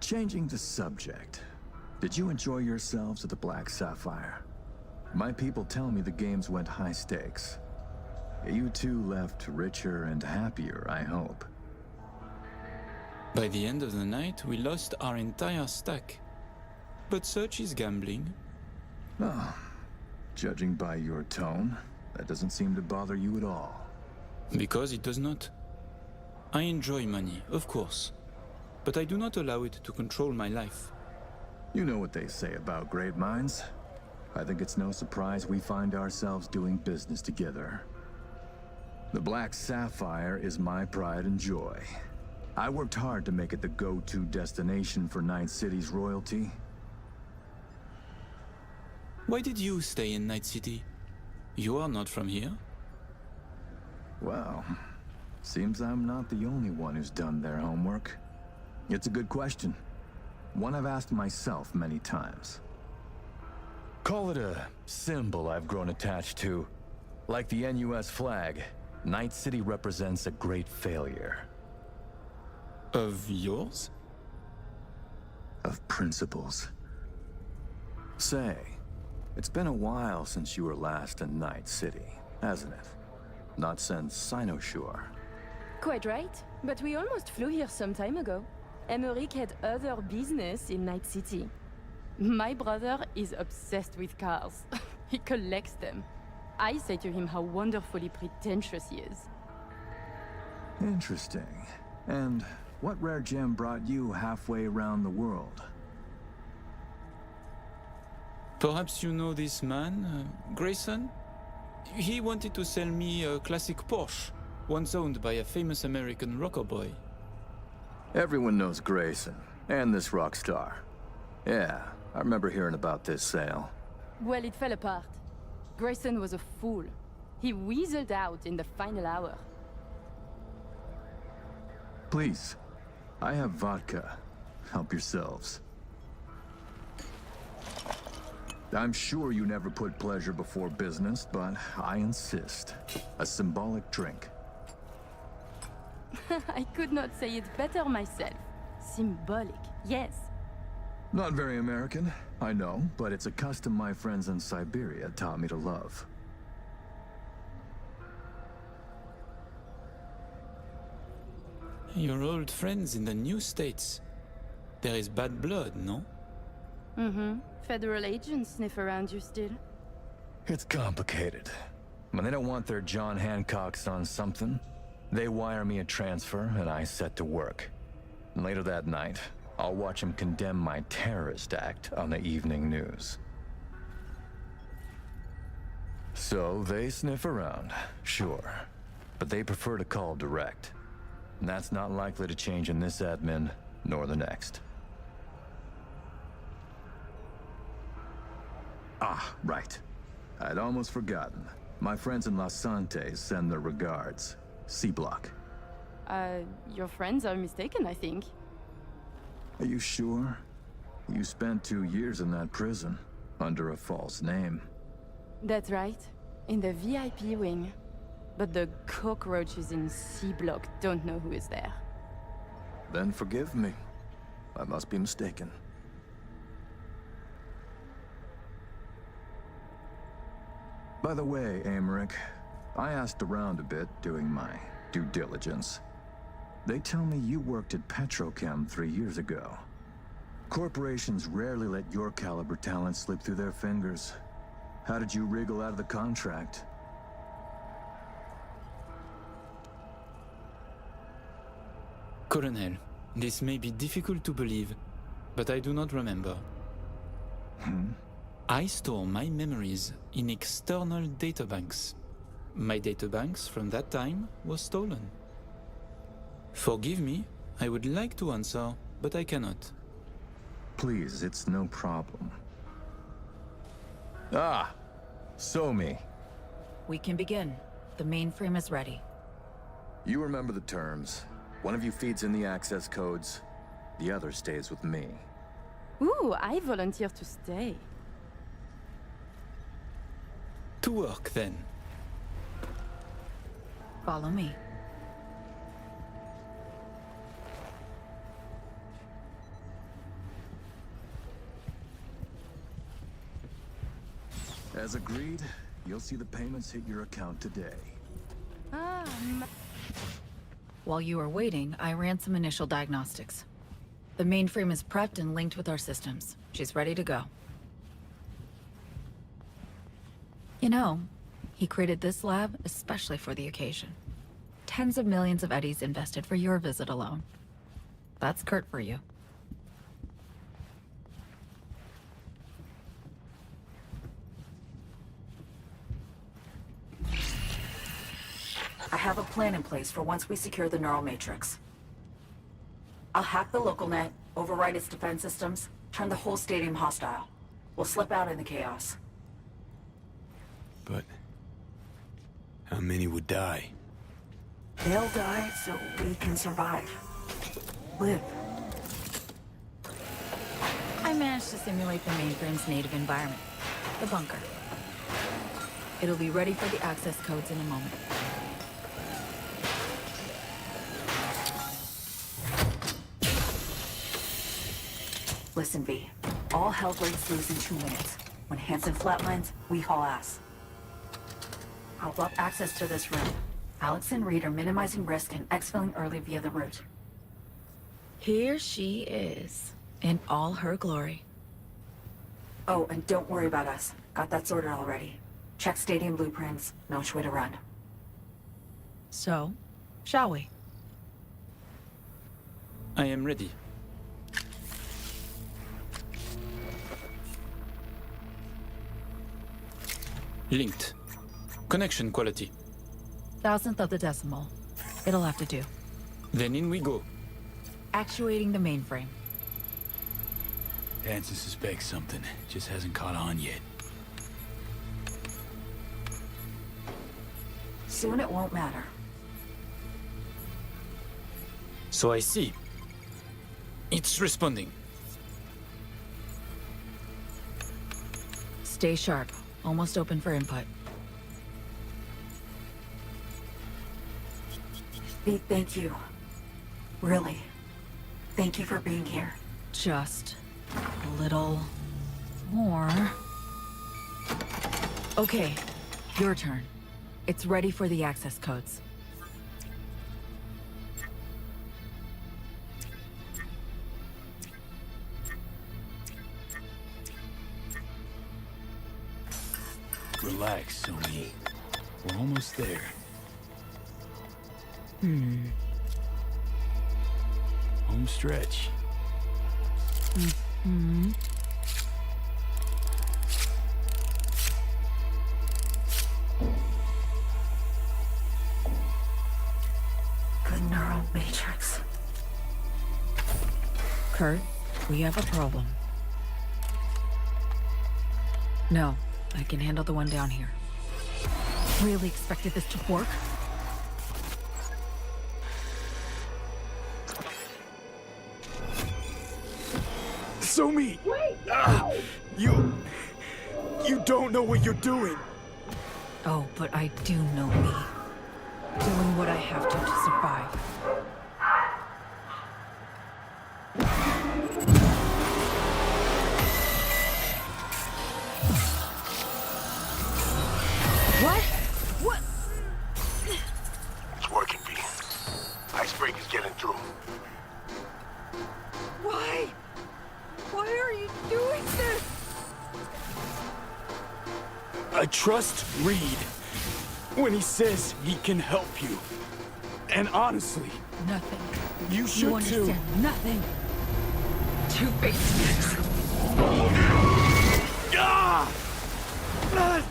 [SPEAKER 21] Changing the subject. Did you enjoy yourselves at the Black Sapphire? My people tell me the games went high stakes. You two left richer and happier, I hope.
[SPEAKER 4] By the end of the night, we lost our entire stack. But such is gambling.
[SPEAKER 21] Oh, judging by your tone, that doesn't seem to bother you at all.
[SPEAKER 4] Because it does not. I enjoy money, of course. But I do not allow it to control my life.
[SPEAKER 21] You know what they say about great minds. I think it's no surprise we find ourselves doing business together. The Black Sapphire is my pride and joy. I worked hard to make it the go-to destination for Night City's royalty.
[SPEAKER 4] Why did you stay in Night City? You are not from here?
[SPEAKER 21] Well, seems I'm not the only one who's done their homework. It's a good question. One I've asked myself many times. Call it a symbol I've grown attached to. Like the NUS flag, Night City represents a great failure.
[SPEAKER 18] Of yours?
[SPEAKER 21] Of principles. Say, it's been a while since you were last in Night City, hasn't it? Not since Cynosure.
[SPEAKER 19] Quite right, but we almost flew here some time ago. Emmerich had other business in Night City. My brother is obsessed with cars. He collects them. I say to him how wonderfully pretentious he is.
[SPEAKER 21] Interesting. And what rare gem brought you halfway around the world?
[SPEAKER 18] Perhaps you know this man, Grayson? He wanted to sell me a classic Porsche, once owned by a famous American rocker boy.
[SPEAKER 21] Everyone knows Grayson, and this rock star. Yeah, I remember hearing about this sale.
[SPEAKER 19] Well, it fell apart. Grayson was a fool. He weaseled out in the final hour.
[SPEAKER 21] Please, I have vodka. Help yourselves. I'm sure you never put pleasure before business, but I insist. A symbolic drink.
[SPEAKER 19] I could not say it better myself. Symbolic, yes.
[SPEAKER 21] Not very American, I know, but it's a custom my friends in Siberia taught me to love.
[SPEAKER 18] Your old friends in the New States. There is bad blood, no?
[SPEAKER 19] Mm-hmm. Federal agents sniff around you still.
[SPEAKER 21] It's complicated. When they don't want their John Hancocks on something, they wire me a transfer and I set to work. And later that night, I'll watch them condemn my terrorist act on the evening news. So they sniff around, sure. But they prefer to call direct. And that's not likely to change in this admin, nor the next. Ah, right. I'd almost forgotten. My friends in Los Santes send their regards. C-Block.
[SPEAKER 19] Your friends are mistaken, I think.
[SPEAKER 21] Are you sure? You spent 2 years in that prison, under a false name.
[SPEAKER 19] That's right. In the VIP wing. But the cockroaches in C-Block don't know who is there.
[SPEAKER 21] Then forgive me. I must be mistaken. By the way, Emmerich, I asked around a bit doing my due diligence. They tell me you worked at Petrochem 3 years ago. Corporations rarely let your caliber talent slip through their fingers. How did you wriggle out of the contract?
[SPEAKER 18] Colonel, this may be difficult to believe, but I do not remember. I store my memories in external databanks. My databanks from that time was stolen. Forgive me, I would like to answer, but I cannot.
[SPEAKER 21] Please, it's no problem. Ah! Somi.
[SPEAKER 11] We can begin. The mainframe is ready.
[SPEAKER 21] You remember the terms. One of you feeds in the access codes, the other stays with me.
[SPEAKER 19] Ooh, I volunteer to stay.
[SPEAKER 18] To work, then.
[SPEAKER 11] Follow me.
[SPEAKER 21] As agreed, you'll see the payments hit your account today.
[SPEAKER 11] While you were waiting, I ran some initial diagnostics. The mainframe is prepped and linked with our systems. She's ready to go. You know, he created this lab especially for the occasion. Tens of millions of eddies invested for your visit alone. That's Kurt for you. I have a plan in place for once we secure the neural matrix. I'll hack the local net, override its defense systems, turn the whole stadium hostile. We'll slip out in the chaos.
[SPEAKER 4] But how many would die?
[SPEAKER 11] They'll die so we can survive. Live. I managed to simulate the mainframe's native environment, the bunker. It'll be ready for the access codes in a moment. Listen, V. All hell breaks loose in 2 minutes. When Hansen flatlines, we haul ass. I'll block access to this room. Alex and Reed are minimizing risk and exfilling early via the route.
[SPEAKER 6] Here she is, in all her glory.
[SPEAKER 11] Oh, and don't worry about us. Got that sorted already. Check stadium blueprints, know which way to run.
[SPEAKER 6] So, shall we?
[SPEAKER 18] I am ready. Linked. Connection quality.
[SPEAKER 6] 1,000th of the decimal. It'll have to do.
[SPEAKER 18] Then in we go.
[SPEAKER 6] Actuating the mainframe.
[SPEAKER 4] Hansen suspects something, just hasn't caught on yet.
[SPEAKER 11] Soon it won't matter.
[SPEAKER 18] So I see. It's responding.
[SPEAKER 6] Stay sharp. Almost open for input.
[SPEAKER 11] V, thank you. Really. Thank you for being here.
[SPEAKER 6] Just a little more. Okay, your turn. It's ready for the access codes.
[SPEAKER 4] Relax, Sony. We're almost there. Home stretch.
[SPEAKER 11] Good neural matrix.
[SPEAKER 6] Kurt, we have a problem. No, I can handle the one down here. Really expected this to work?
[SPEAKER 8] Somi! Wait! You don't know what you're doing.
[SPEAKER 6] Oh, but I do know me. Doing what I have to survive. What? What?
[SPEAKER 3] It's working, V. Icebreaker's getting through.
[SPEAKER 17] Why? Why are you doing this?
[SPEAKER 8] I trust Reed when he says he can help you. And honestly,
[SPEAKER 6] Nothing.
[SPEAKER 8] you should
[SPEAKER 6] You
[SPEAKER 8] too.
[SPEAKER 6] understand nothing. Two-faced.
[SPEAKER 8] Ah!
[SPEAKER 5] What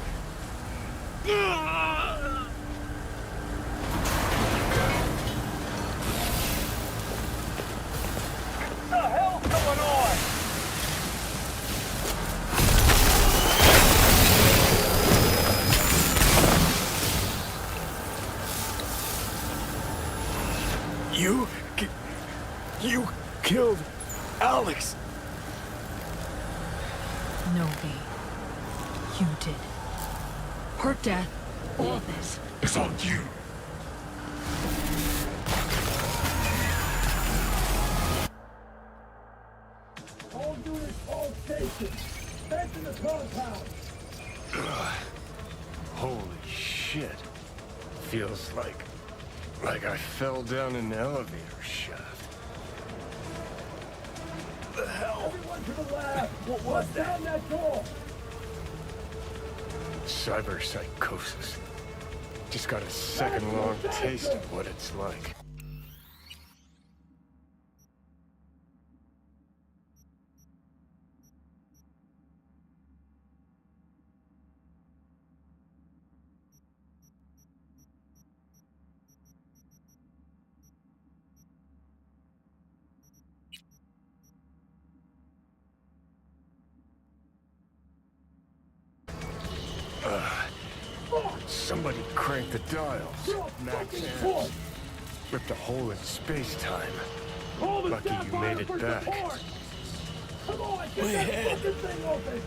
[SPEAKER 5] the hell's going on?
[SPEAKER 8] You killed Alex.
[SPEAKER 6] No, V. You did. Her death, all this,
[SPEAKER 8] is on you.
[SPEAKER 5] All units, all stations. Back to the compound.
[SPEAKER 13] Holy shit. Feels like I fell down an elevator shaft.
[SPEAKER 8] The hell?
[SPEAKER 5] Everyone to the lab.
[SPEAKER 8] What was that?
[SPEAKER 5] Down that door.
[SPEAKER 13] Cyberpsychosis. Just got a second-long taste of what it's like. Somebody cranked the dials. Max amps. Ripped a hole in space-time. Lucky you made it back.
[SPEAKER 5] Come on, get
[SPEAKER 8] My
[SPEAKER 5] that
[SPEAKER 8] head.
[SPEAKER 5] fucking thing open.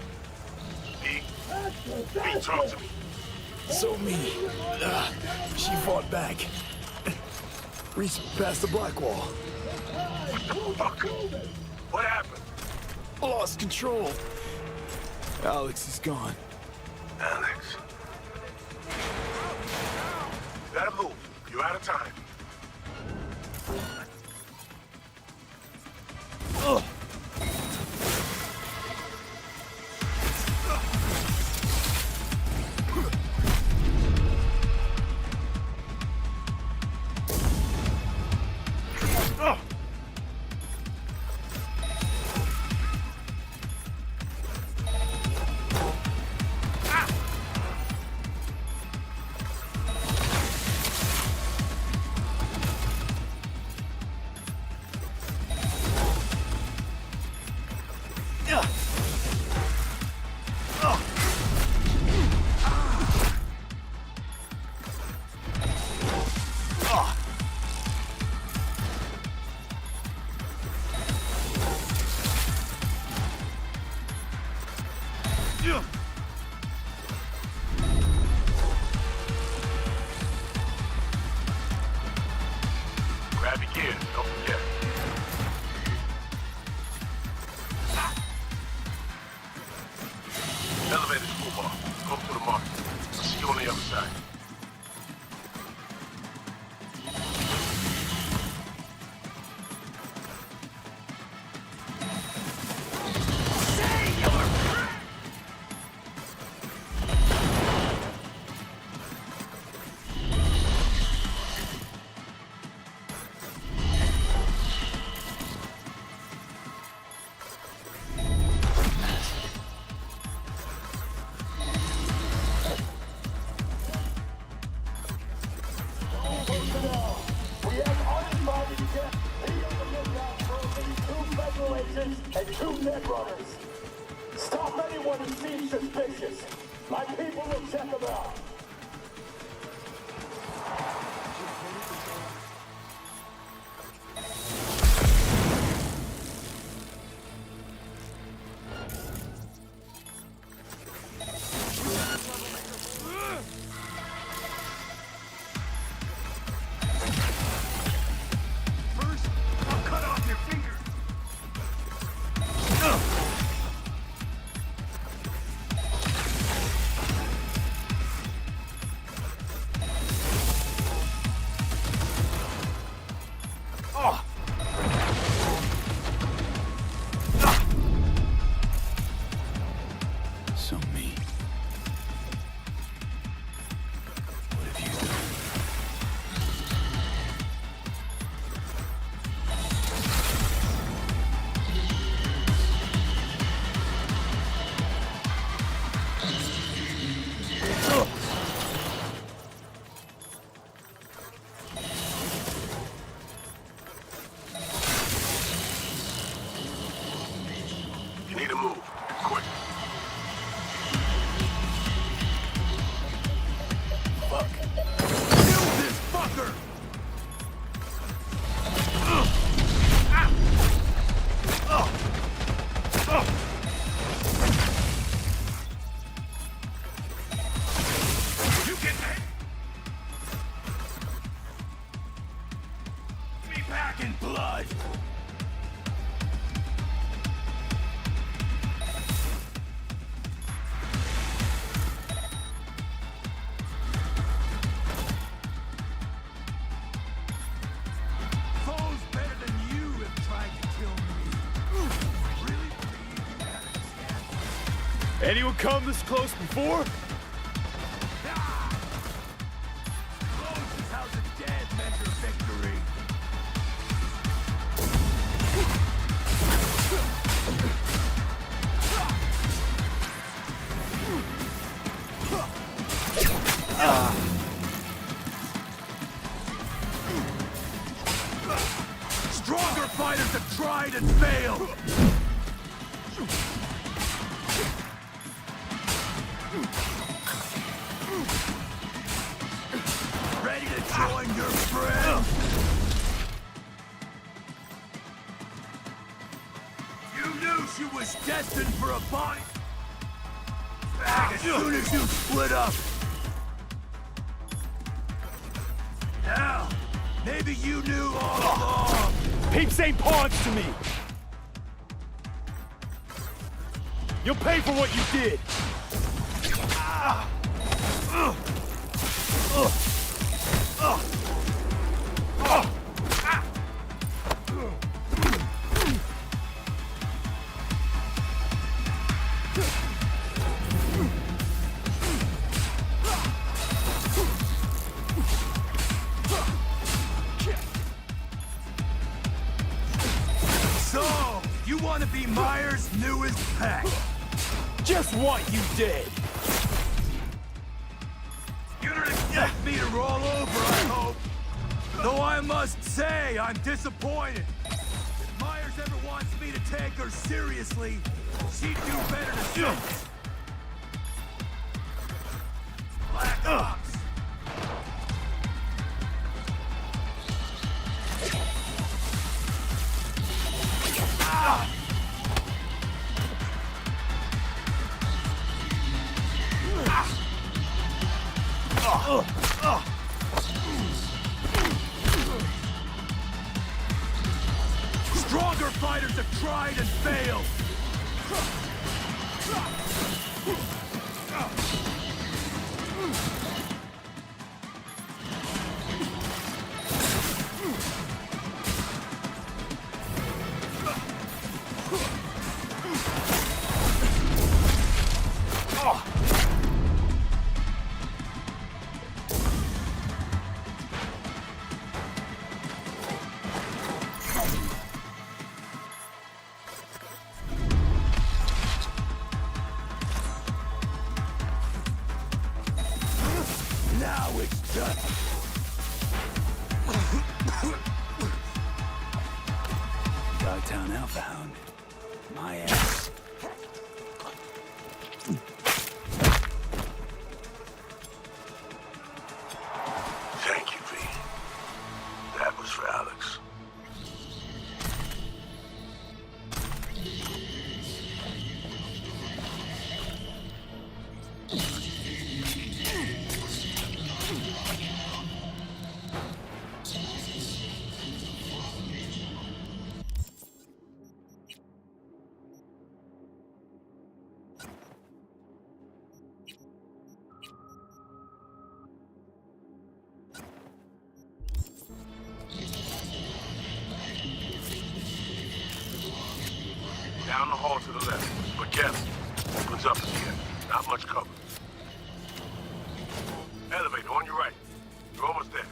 [SPEAKER 3] V, talk to me.
[SPEAKER 8] So me. She fought back. Reached past the black wall.
[SPEAKER 3] What the fuck? What happened?
[SPEAKER 8] lost control. Alex is gone.
[SPEAKER 3] Alex. Better move. You're out of time.
[SPEAKER 8] Ugh.
[SPEAKER 3] Grab your gear, don't forget. Elevator school bar. Go to the market. I'll see you on the other side.
[SPEAKER 5] And 2 net runners. Stop anyone who seems suspicious. My people will check them out.
[SPEAKER 3] First, I'll cut off your fingers.
[SPEAKER 4] So mean. What have you done?
[SPEAKER 3] You need to move. Quick.
[SPEAKER 8] Fuck.
[SPEAKER 3] Kill this fucker! You get me back in blood! Foes better than you have tried to kill me. Really believe you have a chance?
[SPEAKER 8] Anyone come this close before?
[SPEAKER 3] Close is how the dead measure victory. Stronger fighters have tried and failed. Ready to join your friend? You knew she was destined for a fight. As soon as you split up. Now, maybe you knew all along.
[SPEAKER 8] Peeps ain't pawns to me. You'll pay for what you did!
[SPEAKER 21] So, you want to be Myers' newest pet?
[SPEAKER 8] Just what you did!
[SPEAKER 21] You don't expect me to roll over, I hope. Though I must say, I'm disappointed. If Myers ever wants me to take her seriously, she'd do better to say it. Black Ops. Stronger fighters have tried and failed. Now it's done.
[SPEAKER 4] Dogtown Alpha Hound. My ass.
[SPEAKER 3] Thank you, V. That was for Alex. Down the hall to the left. But careful. Opens up again. Not much cover. Elevator on your right. You're almost there.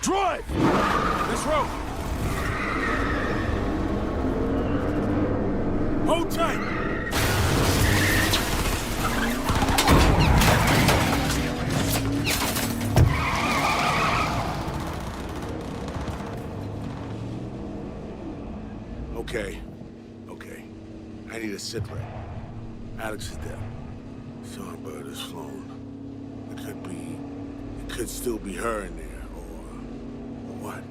[SPEAKER 3] Drive! This road! Hold tight! Okay. I need a sit rep. Alex is dead. Songbird is flown. It could still be her in there, or what?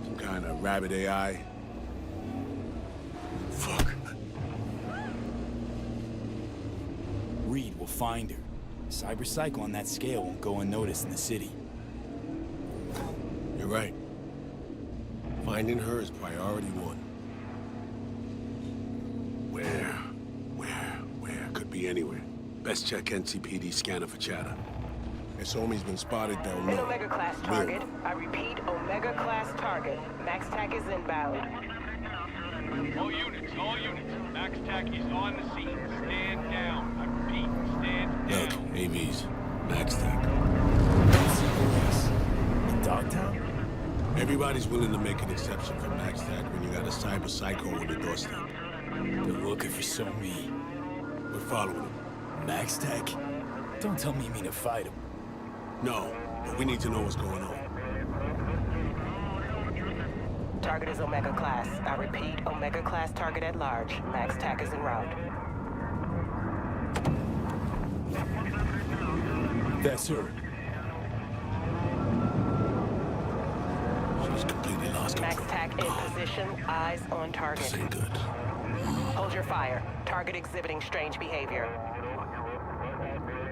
[SPEAKER 3] Some kind of rabbit AI? Fuck.
[SPEAKER 4] Reed will find her. Cyberpsycho on that scale won't go unnoticed in the city.
[SPEAKER 3] You're right. Finding her is priority one. Where? Could be anywhere. Best check NCPD scanner for chatter. If Somi's been spotted, they'll know.
[SPEAKER 7] An Omega-class target. I repeat, Omega-class target. Max TAC is inbound.
[SPEAKER 22] All units. Max TAC is on the scene. Stand down. I repeat, stand down.
[SPEAKER 3] Look, AVs. Max TAC.
[SPEAKER 4] In Dogtown?
[SPEAKER 3] Everybody's willing to make an exception for Max TAC when you got a cyber-psycho on the doorstep.
[SPEAKER 4] They're looking for Somi.
[SPEAKER 3] We're following him.
[SPEAKER 4] Max TAC? Don't tell me you mean to fight him.
[SPEAKER 3] No, but we need to know what's going on.
[SPEAKER 7] Target is Omega-class. I repeat, Omega-class target at large. Max TAC is en route.
[SPEAKER 4] That's her.
[SPEAKER 3] She's completely lost control.
[SPEAKER 7] Max TAC in position. Eyes on target.
[SPEAKER 3] This ain't good.
[SPEAKER 7] Hold your fire. Target exhibiting strange behavior.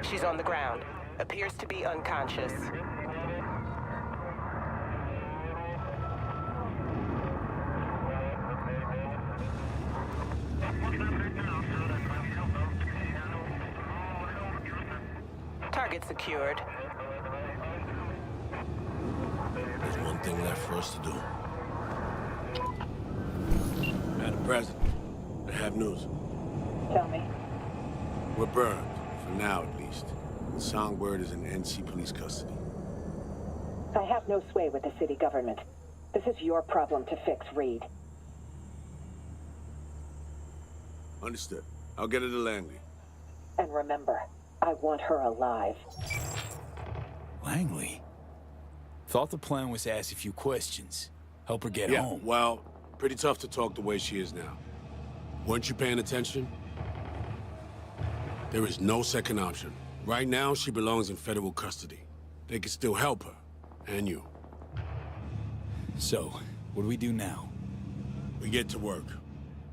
[SPEAKER 7] She's on the ground. Appears to be unconscious. Target secured.
[SPEAKER 3] There's one thing left for us to do. Madam President, I have news.
[SPEAKER 7] Tell me.
[SPEAKER 3] We're burned, for now at least. And Songbird is in NC police custody.
[SPEAKER 23] I have no sway with the city government. This is your problem to fix, Reed.
[SPEAKER 3] Understood. I'll get her to Langley.
[SPEAKER 23] And remember, I want her alive.
[SPEAKER 4] Langley? Thought the plan was to ask a few questions. Help her get home.
[SPEAKER 3] Well, pretty tough to talk the way she is now. Weren't you paying attention? There is no second option. Right now, she belongs in federal custody. They can still help her, and you.
[SPEAKER 4] So, what do we do now?
[SPEAKER 3] We get to work.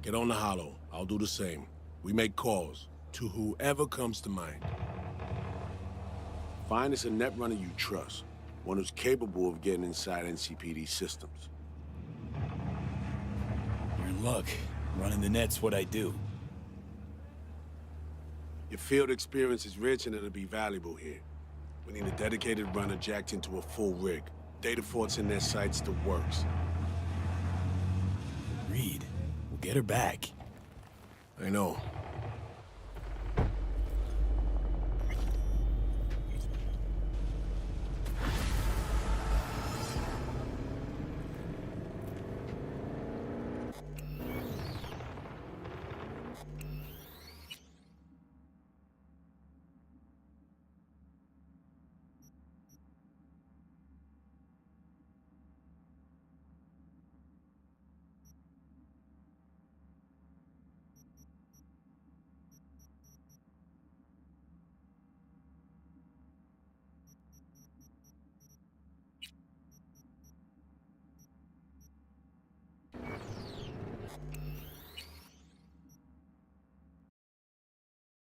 [SPEAKER 3] Get on the Hollow. I'll do the same. We make calls to whoever comes to mind. Find us a netrunner you trust. One who's capable of getting inside NCPD systems.
[SPEAKER 4] You're in luck. Running the net's what I do.
[SPEAKER 3] Your field experience is rich and it'll be valuable here. We need a dedicated runner jacked into a full rig. Data forts in their sights, the works.
[SPEAKER 4] Reed, we'll get her back.
[SPEAKER 3] I know.